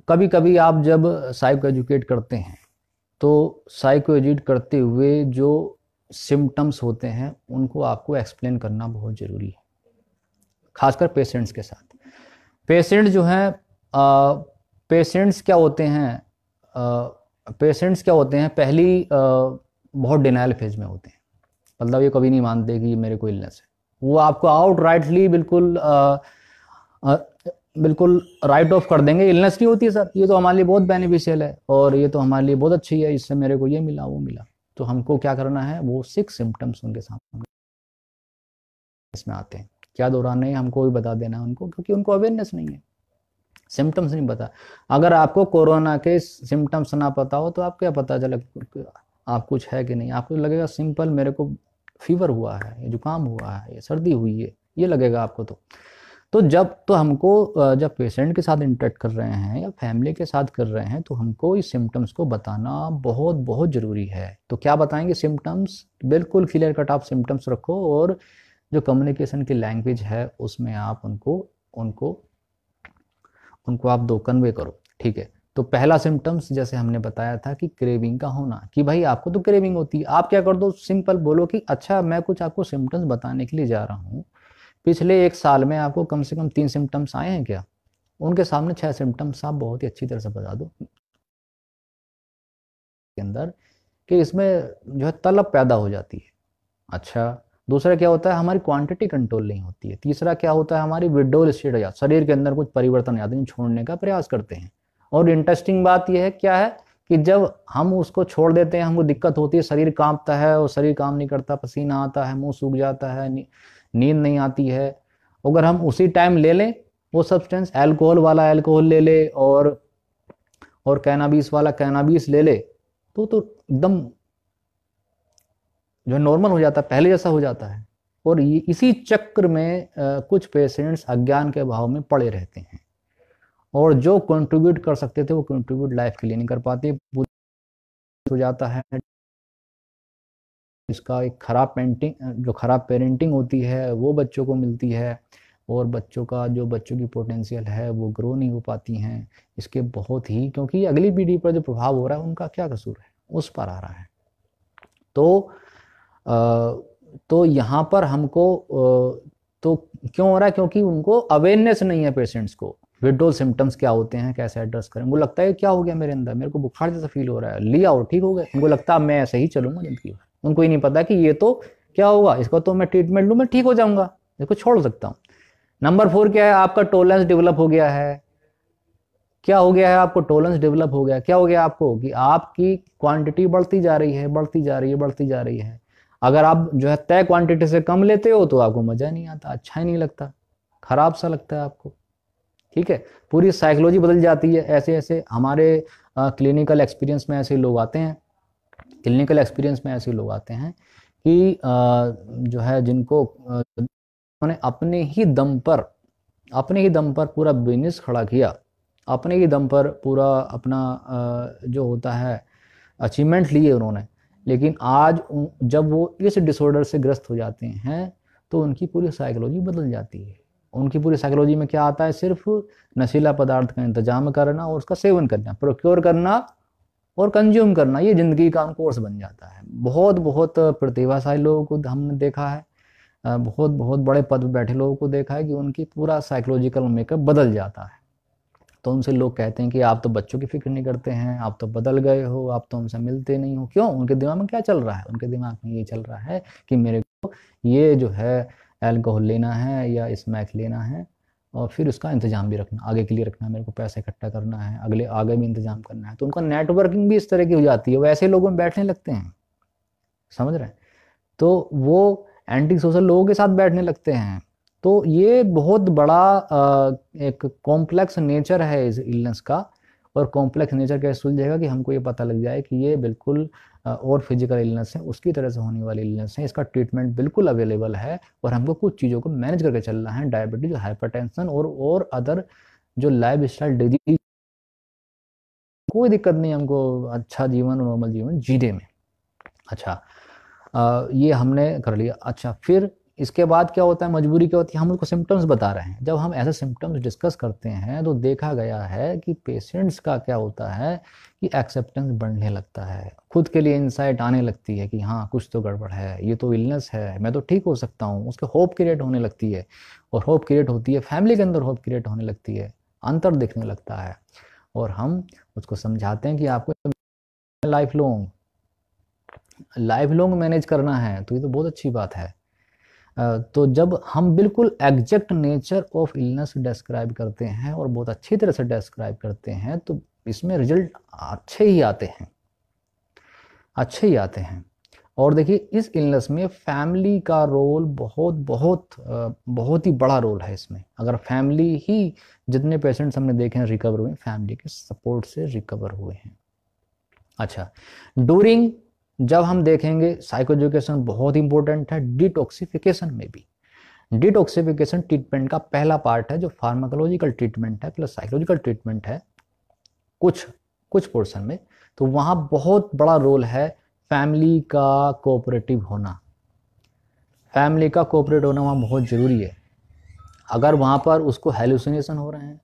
कभी कभी आप जब साइको एजुकेट करते हैं तो साइको एजुकेट करते हुए जो सिम्टम्स होते हैं उनको आपको एक्सप्लेन करना बहुत ज़रूरी है, खासकर पेशेंट्स के साथ। पेशेंट जो हैं, पेशेंट्स क्या होते हैं, पहली बहुत डिनाइल फेज में होते हैं। मतलब ये कभी नहीं मानते कि मेरे को इलनेस है। वो आपको आउट राइटली बिल्कुल राइट ऑफ कर देंगे, इलनेस नहीं होती है सर, ये तो हमारे लिए बहुत बेनिफिशियल है और ये तो हमारे लिए बहुत अच्छी है, इससे मेरे को ये मिला वो मिला। तो हमको क्या करना है, वो 6 सिम्टम्स उनके सामने इसमें आते हैं, क्या दोहराना है हमको भी बता देना उनको, क्योंकि उनको अवेयरनेस नहीं है, सिम्टम्स नहीं पता। अगर आपको कोरोना के सिम्टम्स ना पता हो तो आप क्या पता चले आप कुछ है कि नहीं, आपको लगेगा सिंपल मेरे को फीवर हुआ है, ये जुकाम हुआ है, ये सर्दी हुई है, ये लगेगा आपको। तो जब तो हमको जब पेशेंट के साथ इंटरेक्ट कर रहे हैं या फैमिली के साथ कर रहे हैं तो हमको इस सिम्टम्स को बताना बहुत बहुत ज़रूरी है। तो क्या बताएंगे सिम्टम्स, बिल्कुल क्लियर कट आप सिम्टम्स रखो और जो कम्युनिकेशन की लैंग्वेज है उसमें आप उनको उनको उनको आप दो कन्वे करो, ठीक है। तो पहला सिम्टम्स जैसे हमने बताया था कि क्रेविंग का होना, कि भाई आपको तो क्रेविंग होती है, आप क्या कर दो, सिंपल बोलो कि अच्छा मैं कुछ आपको सिम्टम्स बताने के लिए जा रहा हूँ, पिछले 1 साल में आपको कम से कम 3 सिम्टम्स आए हैं क्या, उनके सामने 6 सिम्टम्स आप बहुत ही अच्छी तरह से बता दो के अंदर, कि इसमें जो है तलब पैदा हो जाती है। अच्छा, दूसरा क्या होता है, हमारी क्वांटिटी कंट्रोल नहीं होती है। तीसरा क्या होता है, हमारी विड्रोल स्टेट हो जाता है, शरीर के अंदर कुछ परिवर्तन आते हैं, छोड़ने का प्रयास करते हैं। और इंटरेस्टिंग बात यह है क्या है कि जब हम उसको छोड़ देते हैं हमको दिक्कत होती है, शरीर कांपता है और शरीर काम नहीं करता, पसीना आता है, मुंह सूख जाता है, नींद नहीं आती है। अगर हम उसी टाइम ले लें वो सब्सटेंस, अल्कोहल वाला अल्कोहल ले ले और कैनाबीस वाला कैनाबीस ले ले तो एकदम जो नॉर्मल हो जाता है, पहले जैसा हो जाता है। और ये इसी चक्र में कुछ पेशेंट्स अज्ञान के भाव में पड़े रहते हैं और जो कंट्रीब्यूट कर सकते थे वो कंट्रीब्यूट लाइफ के लिए नहीं कर पाते, हो जाता है। इसका एक खराब जो खराब पेरेंटिंग होती है वो बच्चों को मिलती है और बच्चों की पोटेंशियल है वो ग्रो नहीं हो पाती हैं। इसके बहुत ही, क्योंकि अगली पीढ़ी पर जो प्रभाव हो रहा है उनका क्या कसूर है, उस पर आ रहा है। तो यहाँ पर हमको तो क्यों हो रहा है, क्योंकि उनको अवेयरनेस नहीं है पेशेंट्स को, विड्रोल सिम्टम्स क्या होते हैं, कैसे एड्रेस करें। उनको लगता है क्या हो गया मेरे अंदर, मेरे को बुखार जैसा फील हो रहा है, लिया और ठीक हो गया, उनको लगता है मैं ऐसे ही चलूंगा जिंदगी भर। उनको ही नहीं पता कि ये तो क्या होगा, इसको तो मैं ट्रीटमेंट लूँ मैं ठीक हो जाऊंगा, इसको छोड़ सकता हूँ। नंबर 4 क्या है, आपका टॉलरेंस डेवलप हो गया है। क्या हो गया है, आपको टॉलरेंस डेवलप हो गया, क्या हो गया आपको कि आपकी क्वांटिटी बढ़ती जा रही है, बढ़ती जा रही है, बढ़ती जा रही है। अगर आप जो है तय क्वांटिटी से कम लेते हो तो आपको मजा नहीं आता, अच्छा ही नहीं लगता, खराब सा लगता है आपको, ठीक है। पूरी साइकोलॉजी बदल जाती है। ऐसे ऐसे हमारे क्लिनिकल एक्सपीरियंस में ऐसे लोग आते हैं कि जो है जिनको उन्होंने अपने ही दम पर पूरा बिजनेस खड़ा किया, अपने ही दम पर पूरा अपना जो होता है अचीवमेंट लिए उन्होंने, लेकिन आज जब वो इस डिसऑर्डर से ग्रस्त हो जाते हैं तो उनकी पूरी साइकोलॉजी बदल जाती है। उनकी पूरी साइकोलॉजी में क्या आता है, सिर्फ नशीला पदार्थ का इंतजाम करना और उसका सेवन करना, प्रोक्योर करना और कंज्यूम करना, ये ज़िंदगी का कोर्स बन जाता है। बहुत बहुत प्रतिभाशाली लोगों को हमने देखा है, बहुत बहुत बड़े पद पर बैठे लोगों को देखा है कि उनकी पूरा साइकोलॉजिकल मेकअप बदल जाता है। तो उनसे लोग कहते हैं कि आप तो बच्चों की फिक्र नहीं करते हैं, आप तो बदल गए हो, आप तो हमसे मिलते नहीं हो। क्यों, उनके दिमाग में क्या चल रहा है, उनके दिमाग में ये चल रहा है कि मेरे को ये जो है अल्कोहल लेना है या स्मैक लेना है और फिर उसका इंतजाम भी रखना, आगे के लिए रखना, मेरे को पैसे इकट्ठा करना है, आगे भी इंतजाम करना है। तो उनका नेटवर्किंग भी इस तरह की हो जाती है, वो ऐसे लोगों में बैठने लगते हैं, समझ रहे हैं। तो वो एंटी सोशल लोगों के साथ बैठने लगते हैं। तो ये बहुत बड़ा एक कॉम्प्लेक्स नेचर है इस इलनेस का। और कॉम्प्लेक्स नेचर कैसे सुलझेगा कि हमको ये पता लग जाए कि ये बिल्कुल और फिजिकल इलनेस है, उसकी तरह से होने वाली इलनेस है, इसका ट्रीटमेंट बिल्कुल अवेलेबल है और हमको कुछ चीज़ों को मैनेज करके चलना है, डायबिटीज, हाइपरटेंशन और अदर जो लाइफ स्टाइल डिजीज, कोई दिक्कत नहीं हमको अच्छा जीवन, नॉर्मल जीवन जीने में। अच्छा, ये हमने कर लिया। अच्छा, फिर इसके बाद क्या होता है, मजबूरी क्या होती है, हम उनको सिम्टम्स बता रहे हैं। जब हम ऐसे सिम्टम्स डिस्कस करते हैं तो देखा गया है कि पेशेंट्स का क्या होता है कि एक्सेप्टेंस बढ़ने लगता है, खुद के लिए इंसाइट आने लगती है कि हाँ कुछ तो गड़बड़ है, ये तो इलनेस है, मैं तो ठीक हो सकता हूँ, उसके होप क्रिएट होने लगती है। और होप क्रिएट होती है, फैमिली के अंदर होप क्रिएट होने लगती है, अंतर दिखने लगता है। और हम उसको समझाते हैं कि आपको life long life long manage करना है तो ये तो बहुत अच्छी बात है। तो जब हम बिल्कुल exact nature of illness describe करते हैं और बहुत अच्छी तरह से डिस्क्राइब करते हैं तो इसमें रिजल्ट अच्छे ही आते हैं, अच्छे ही आते हैं। और देखिए इस इलनेस में फैमिली का रोल बहुत बहुत बहुत ही बड़ा रोल है इसमें। अगर फैमिली ही, जितने पेशेंट्स हमने देखे हैं रिकवर हुए, फैमिली के सपोर्ट से रिकवर हुए हैं। अच्छा, ड्यूरिंग जब हम देखेंगे साइको एजुकेशन बहुत इंपॉर्टेंट है डिटॉक्सिफिकेशन में भी। डिटॉक्सिफिकेशन ट्रीटमेंट का पहला पार्ट है जो फार्माकोलॉजिकल ट्रीटमेंट है प्लस साइकोलॉजिकल ट्रीटमेंट है कुछ कुछ पोर्शन में। तो वहाँ बहुत बड़ा रोल है फैमिली का कोऑपरेटिव होना। फैमिली का कोऑपरेट होना वहाँ बहुत ज़रूरी है। अगर वहाँ पर उसको हेलुसिनेशन हो रहे हैं,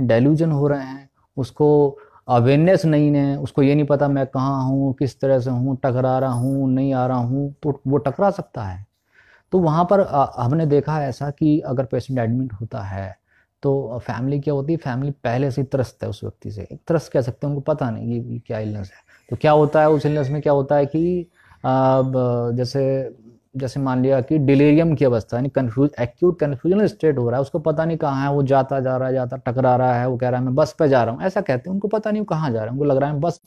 डेल्यूजन हो रहे हैं, उसको अवेयरनेस नहीं है, उसको ये नहीं पता मैं कहाँ हूँ, किस तरह से हूँ, टकरा रहा हूँ नहीं आ रहा हूँ, तो वो टकरा सकता है। तो वहाँ पर हमने देखा है ऐसा कि अगर पेशेंट एडमिट होता है तो फैमिली क्या होती है, फैमिली पहले से ही त्रस्त है उस व्यक्ति से, त्रस्त कह सकते हैं, उनको पता नहीं ये क्या इलनेस है। तो क्या होता है उस इलनेस में, क्या होता है कि जैसे जैसे मान लिया कि डिलीरियम की अवस्था, यानी एक्यूट कन्फ्यूजनल स्टेट हो रहा है, उसको पता नहीं कहाँ है, वो जाता जा रहा है, जाता टकरा रहा है, वो कह रहा है मैं बस पे जा रहा हूँ, ऐसा कहते हैं, उनको पता नहीं वो कहाँ जा रहा है, उनको लग रहा है बस।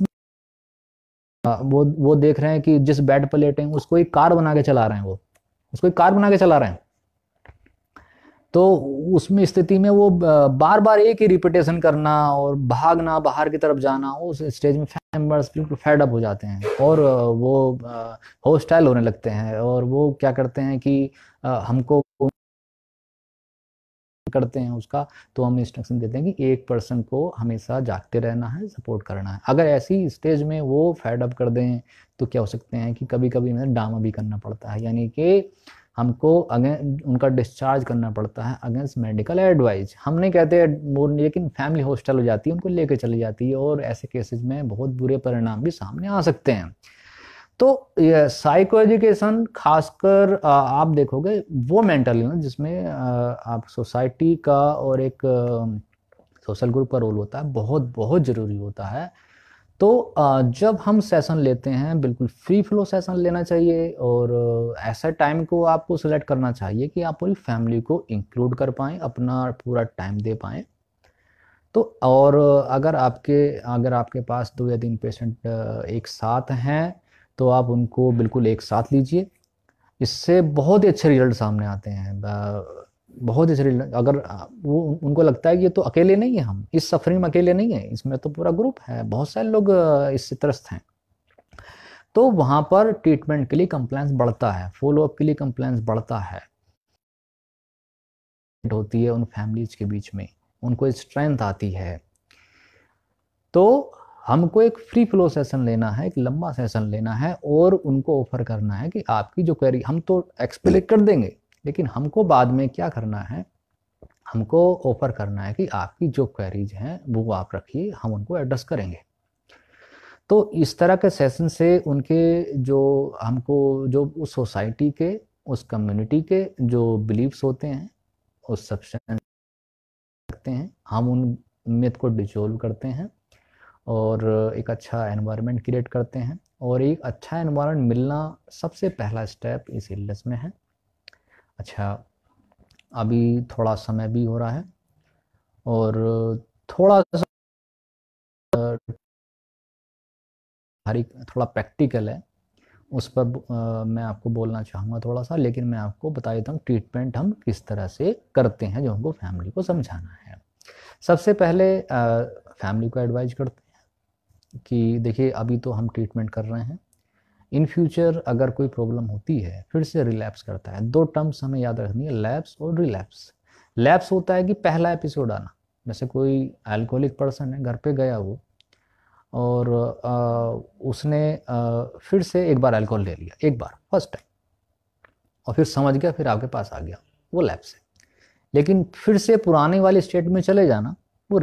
वो देख रहे हैं कि जिस बेड पर लेटे हैं उसको एक कार बना के चला रहे हैं, वो उसको एक कार बना के चला रहे हैं। तो उसमें स्थिति में वो बार बार एक ही रिपीटेशन करना और भागना, बाहर की तरफ जाना, उस स्टेज में फैमिली मेंबर्स बिल्कुल फेड अप हो जाते हैं और वो हॉस्टाइल होने लगते हैं और वो क्या करते हैं कि हमको करते हैं उसका, तो हम इंस्ट्रक्शन देते हैं कि एक पर्सन को हमेशा जागते रहना है, सपोर्ट करना है। अगर ऐसी स्टेज में वो फेड अप कर दें तो क्या हो सकते हैं कि कभी कभी हमें ड्रामा भी करना पड़ता है, यानी कि हमको अगेंस्ट उनका डिस्चार्ज करना पड़ता है अगेंस्ट मेडिकल एडवाइस। हम नहीं कहते वो, लेकिन फैमिली हॉस्टल हो जाती है, उनको लेकर चली जाती है और ऐसे केसेस में बहुत बुरे परिणाम भी सामने आ सकते हैं। तो साइको एजुकेशन खासकर आप देखोगे वो मेंटल इलनेस जिसमें आप सोसाइटी का और एक सोशल ग्रुप का रोल होता है, बहुत बहुत ज़रूरी होता है। तो जब हम सेशन लेते हैं बिल्कुल फ्री फ्लो सेशन लेना चाहिए और ऐसा टाइम को आपको सेलेक्ट करना चाहिए कि आप पूरी फैमिली को इंक्लूड कर पाएँ, अपना पूरा टाइम दे पाएँ। तो और अगर आपके पास 2 या 3 पेशेंट एक साथ हैं तो आप उनको बिल्कुल एक साथ लीजिए। इससे बहुत ही अच्छे रिजल्ट सामने आते हैं। बहुत ही अच्छे रिजल्ट, अगर वो उनको लगता है कि ये तो अकेले नहीं है, हम इस सफरिंग में अकेले नहीं है, इसमें तो पूरा ग्रुप है, बहुत सारे लोग इससे त्रस्त हैं। तो वहाँ पर ट्रीटमेंट के लिए कंप्लायंस बढ़ता है, फॉलोअप के लिए कंप्लायंस बढ़ता है, होती है उन फैमिलीज के बीच में, उनको स्ट्रेंथ आती है। तो हमको एक फ्री फ्लो सेशन लेना है, एक लंबा सेशन लेना है और उनको ऑफर करना है कि आपकी जो क्वेरी, हम तो एक्सप्लेन कर देंगे, लेकिन हमको बाद में क्या करना है, हमको ऑफर करना है कि आपकी जो क्वेरीज हैं वो आप रखिए, हम उनको एड्रेस करेंगे। तो इस तरह के सेशन से उनके जो हमको जो उस सोसाइटी के, उस कम्युनिटी के जो बिलीव्स होते हैं उस सब्सटेंस रखते हैं, हम उन मिथ को डिसॉल्व करते हैं और एक अच्छा एनवायरनमेंट क्रिएट करते हैं। और एक अच्छा एनवायरनमेंट मिलना सबसे पहला स्टेप इस इलनेस में है। अच्छा, अभी थोड़ा समय भी हो रहा है और थोड़ा सा थोड़ा प्रैक्टिकल है, उस पर मैं आपको बोलना चाहूँगा थोड़ा सा, लेकिन मैं आपको बता देता हूँ ट्रीटमेंट हम किस तरह से करते हैं जो हमको फैमिली को समझाना है। सबसे पहले फैमिली को एडवाइज करते हैं कि देखिए अभी तो हम ट्रीटमेंट कर रहे हैं, इन फ्यूचर अगर कोई प्रॉब्लम होती है, फिर से रिलैप्स करता है, 2 टर्म्स हमें याद रखनी है, लैप्स और रिलैप्स। लैप्स होता है कि पहला एपिसोड आना, जैसे कोई अल्कोहलिक पर्सन है, घर पे गया वो और उसने फिर से एक बार अल्कोहल ले लिया, एक बार फर्स्ट टाइम, और फिर समझ गया, फिर आपके पास आ गया, वो लैप्स है। लेकिन फिर से पुराने वाले स्टेट में चले जाना, वो,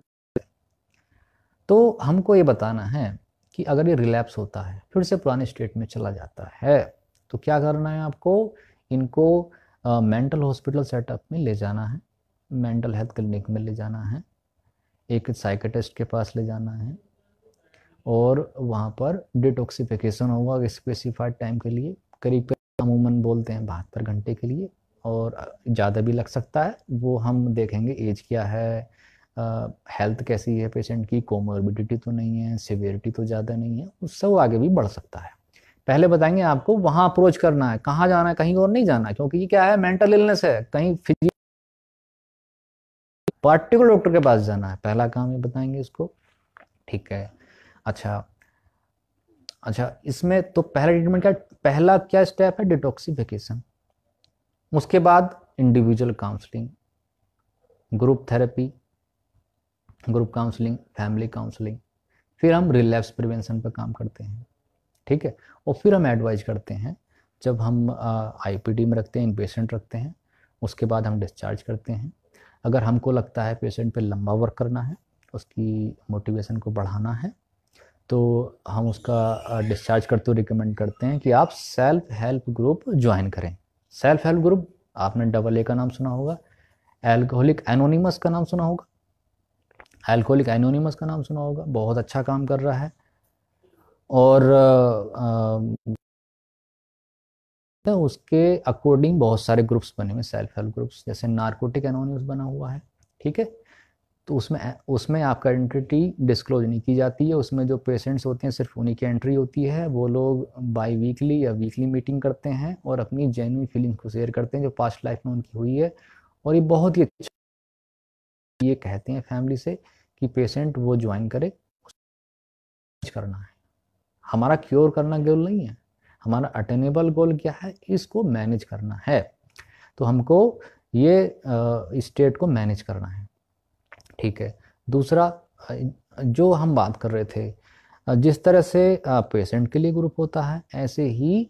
तो हमको ये बताना है कि अगर ये रिलैप्स होता है, फिर से पुराने स्टेट में चला जाता है, तो क्या करना है आपको, इनको मेंटल हॉस्पिटल सेटअप में ले जाना है, मेंटल हेल्थ क्लिनिक में ले जाना है, एक साइकेट्रिस्ट के पास ले जाना है और वहाँ पर डिटॉक्सिफिकेशन होगा स्पेसिफाइड टाइम के लिए, करीब अमूमन बोलते हैं 72 घंटे के लिए, और ज़्यादा भी लग सकता है। वो हम देखेंगे एज क्या है, हेल्थ कैसी है पेशेंट की, कोमोर्बिडिटी तो नहीं है, सिवियरिटी तो ज़्यादा नहीं है, उससे वो आगे भी बढ़ सकता है। पहले बताएंगे आपको वहाँ अप्रोच करना है, कहाँ जाना है, कहीं और नहीं जाना है, क्योंकि ये क्या है, मेंटल इलनेस है, कहीं पार्टिकुलर डॉक्टर के पास जाना है, पहला काम ये बताएंगे इसको। ठीक है। अच्छा अच्छा, इसमें तो पहला ट्रीटमेंट क्या, पहला क्या स्टेप है, डिटॉक्सिफिकेशन। उसके बाद individual counselling, group therapy, group counselling, family counselling, फिर हम रिलैप्स प्रिवेंशन पर काम करते हैं। ठीक है। और फिर हम एडवाइज करते हैं, जब हम आईपीडी में रखते हैं, इन पेशेंट रखते हैं, उसके बाद हम डिस्चार्ज करते हैं। अगर हमको लगता है पेशेंट पे लंबा वर्क करना है, उसकी मोटिवेशन को बढ़ाना है, तो हम उसका डिस्चार्ज करते हुए रिकमेंड करते हैं कि आप सेल्फ हेल्प ग्रुप ज्वाइन करें। सेल्फ हेल्प ग्रुप, आपने AA का नाम सुना होगा, एल्कोहलिक एनोनिमस का नाम सुना होगा, एल्कोहलिक एनोनिमस का नाम सुना होगा, बहुत अच्छा काम कर रहा है। और उसके अकॉर्डिंग बहुत सारे ग्रुप्स बने हुए, सेल्फ हेल्प ग्रुप्स, जैसे नारकोटिक एनोनिमस बना हुआ है। ठीक है। तो उसमें आपका एंटिटी डिस्क्लोज नहीं की जाती है, उसमें जो पेशेंट्स होते हैं सिर्फ उन्हीं की एंट्री होती है। वो लोग बाई वीकली या वीकली मीटिंग करते हैं और अपनी जेन्युइन फीलिंग को शेयर करते हैं जो पास्ट लाइफ में उनकी हुई है। और ये बहुत ही अच्छा, ये कहते हैं फैमिली से कि पेशेंट वो ज्वाइन करे, करना है। हमारा क्योर करना गोल नहीं है, हमारा अटेनेबल गोल क्या है, इसको मैनेज करना है। तो हमको ये स्टेट को मैनेज करना है। ठीक है। दूसरा, जो हम बात कर रहे थे, जिस तरह से पेशेंट के लिए ग्रुप होता है, ऐसे ही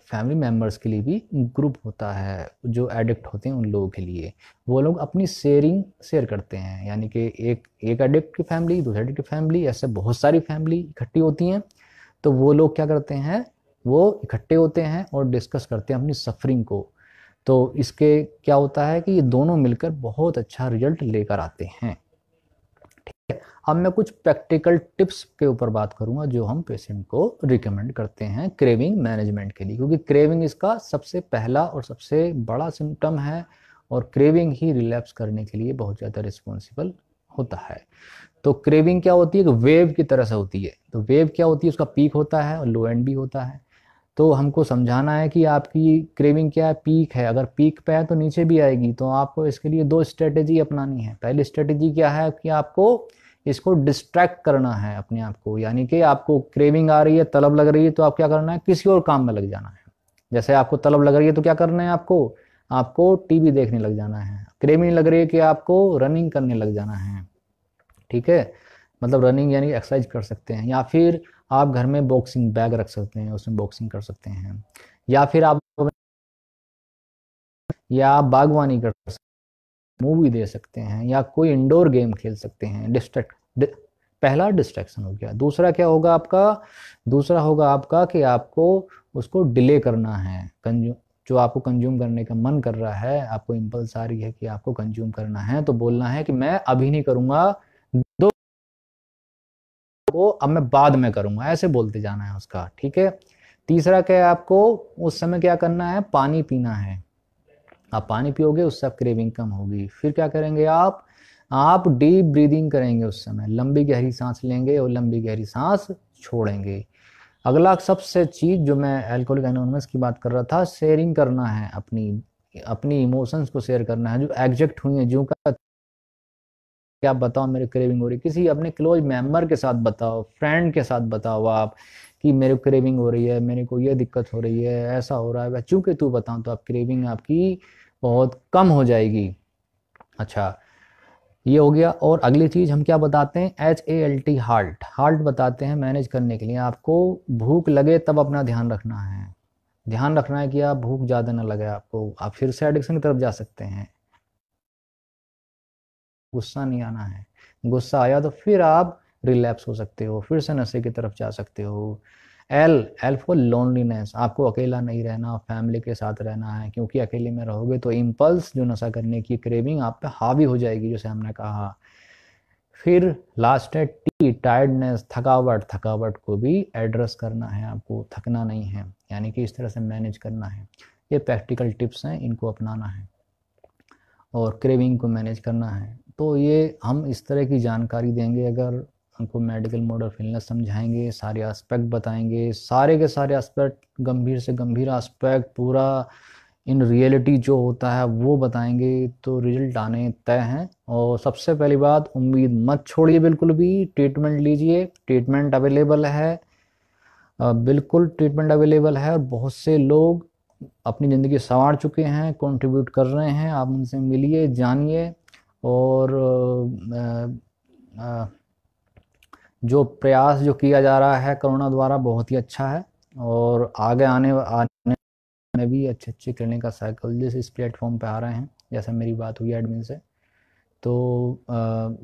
फैमिली मेम्बर्स के लिए भी ग्रुप होता है। जो एडिक्ट होते हैं उन लोगों के लिए, वो लोग अपनी शेयर करते हैं, यानी कि एक एडिक्ट की फैमिली, दूसरे एडिक्ट की फैमिली, ऐसे बहुत सारी फैमिली इकट्ठी होती हैं। तो वो लोग क्या करते हैं, वो इकट्ठे होते हैं और डिस्कस करते हैं अपनी सफरिंग को। तो इसके क्या होता है कि ये दोनों मिलकर बहुत अच्छा रिजल्ट लेकर आते हैं। अब मैं कुछ प्रैक्टिकल टिप्स के ऊपर बात करूंगा जो हम पेशेंट को रिकमेंड करते हैं क्रेविंग मैनेजमेंट के लिए, क्योंकि क्रेविंग इसका सबसे पहला और सबसे बड़ा सिम्टम है, और क्रेविंग ही रिलैप्स करने के लिए बहुत ज़्यादा रिस्पॉन्सिबल होता है। तो क्रेविंग क्या होती है कि वेव की तरह से होती है। तो वेव क्या होती है, उसका पीक होता है और लो एंड भी होता है। तो हमको समझाना है कि आपकी क्रेविंग क्या है, पीक है, अगर पीक पे है तो नीचे भी आएगी। तो आपको इसके लिए 2 स्ट्रेटेजी अपनानी है। पहली स्ट्रेटेजी क्या है कि आपको इसको डिस्ट्रैक्ट करना है अपने आप को, यानी कि आपको क्रेविंग आ रही है, तलब लग रही है, तो आप क्या करना है, किसी और काम में लग जाना है। जैसे आपको तलब लग रही है तो क्या करना है, आपको आपको टीवी देखने लग जाना है। क्रेविंग लग रही है कि आपको रनिंग करने लग जाना है। ठीक है। मतलब रनिंग यानी एक्सरसाइज कर सकते हैं, या फिर आप घर में बॉक्सिंग बैग रख सकते हैं, उसमें बॉक्सिंग कर सकते हैं, या फिर आप बागवानी कर सकते हैं, मूवी दे सकते हैं, या कोई इंडोर गेम खेल सकते हैं। पहला डिस्ट्रैक्शन हो गया। दूसरा क्या होगा आपका, दूसरा होगा आपका कि आपको उसको डिले करना है। कंज्यूम, जो आपको कंज्यूम करने का मन कर रहा है, आपको इम्पल्स आ रही है कि आपको कंज्यूम करना है, तो बोलना है कि मैं अभी नहीं करूंगा, दो को अब मैं बाद में करूंगा, ऐसे बोलते जाना है उसका। ठीक है। तीसरा क्या है, आपको उस समय क्या करना है, पानी पीना है। आप पानी पियोगे उससे आप क्रेविंग कम होगी। फिर क्या करेंगे आप डीप ब्रीदिंग करेंगे, उस समय लंबी गहरी सांस लेंगे और लंबी गहरी सांस छोड़ेंगे। अगला सबसे चीज जो मैं अल्कोहलिक एनोनिमस की बात कर रहा था, शेयरिंग करना है, अपनी अपनी इमोशंस को शेयर करना है जो एग्जैक्ट हुई है, जो का क्या बताओ मेरे क्रेविंग हो रही, किसी अपने क्लोज मेंबर के साथ बताओ, फ्रेंड के साथ बताओ आप कि मेरे को क्रेविंग हो रही है, मेरे को ये दिक्कत हो रही है, ऐसा हो रहा है, चूंकि तू बताऊं तो आप क्रेविंग आपकी बहुत कम हो जाएगी। अच्छा, ये हो गया। और अगली चीज हम क्या बताते हैं, HALT, हाल्ट बताते हैं मैनेज करने के लिए। आपको भूख लगे तब अपना ध्यान रखना है, ध्यान रखना है कि आप भूख ज़्यादा ना लगे आपको, आप फिर से एडिक्शन की तरफ जा सकते हैं। गुस्सा नहीं आना है, गुस्सा आया तो फिर आप रिलैप्स हो सकते हो, फिर से नशे की तरफ जा सकते हो। एल एल फॉर लोनलीनेस, आपको अकेला नहीं रहना, फैमिली के साथ रहना है, क्योंकि अकेले में रहोगे तो इम्पल्स जो नशा करने की क्रेविंग आप पे हावी हो जाएगी, जैसे हमने कहा। फिर लास्ट है टी, टायर्डनेस, थकावट। थकावट को भी एड्रेस करना है आपको, थकना नहीं है, यानी कि इस तरह से मैनेज करना है। ये प्रैक्टिकल टिप्स हैं, इनको अपनाना है। और क्रेविंग को मैनेज करना है। तो ये हम इस तरह की जानकारी देंगे, अगर हमको मेडिकल मोड ऑफ इलनेस समझाएंगे, सारे एस्पेक्ट बताएंगे, सारे के सारे एस्पेक्ट, गंभीर से गंभीर एस्पेक्ट, पूरा इन रियलिटी जो होता है वो बताएंगे, तो रिजल्ट आने तय हैं। और सबसे पहली बात, उम्मीद मत छोड़िए बिल्कुल भी, ट्रीटमेंट लीजिए, ट्रीटमेंट अवेलेबल है, बिल्कुल ट्रीटमेंट अवेलेबल है। और बहुत से लोग अपनी ज़िंदगी संवार चुके हैं, कंट्रीब्यूट कर रहे हैं, आप उनसे मिलिए, जानिए। और जो प्रयास जो किया जा रहा है कोरोना द्वारा बहुत ही अच्छा है। और आगे आने में भी अच्छे अच्छे क्लिनिकल साइकोलॉजिस्ट इस प्लेटफॉर्म पे आ रहे हैं, जैसे मेरी बात हुई एडमिन से। तो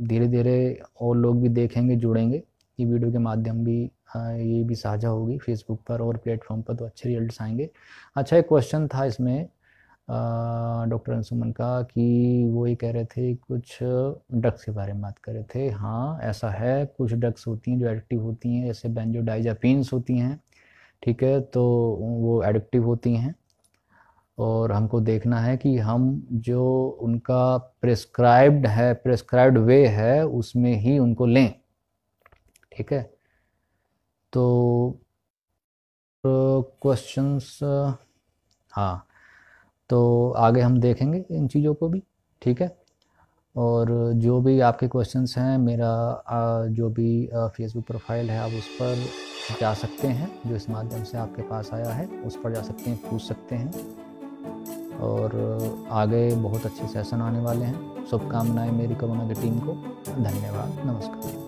धीरे धीरे और लोग भी देखेंगे, जुड़ेंगे, ये वीडियो के माध्यम भी ये भी साझा होगी फेसबुक पर और प्लेटफॉर्म पर, तो अच्छे रिजल्ट्स आएंगे। अच्छा, एक क्वेश्चन था इसमें डॉक्टर अंशुमन का, कि वो ये कह रहे थे कुछ ड्रग्स के बारे में बात कर रहे थे। हाँ, ऐसा है, कुछ ड्रग्स होती हैं जो एडिक्टिव होती हैं, जैसे बेंजोडाइजापीन्स होती हैं, ठीक है, तो वो एडिक्टिव होती हैं। और हमको देखना है कि हम जो उनका प्रेस्क्राइब्ड वे है उसमें ही उनको लें, ठीक है। तो क्वेश्चंस, हाँ, तो आगे हम देखेंगे इन चीज़ों को भी, ठीक है। और जो भी आपके क्वेश्चंस हैं, मेरा जो भी फेसबुक प्रोफाइल है, आप उस पर जा सकते हैं, जो इस माध्यम से आपके पास आया है उस पर जा सकते हैं, पूछ सकते हैं। और आगे बहुत अच्छे सेशन आने वाले हैं। शुभकामनाएं मेरी कोरोना की टीम को। धन्यवाद, नमस्कार।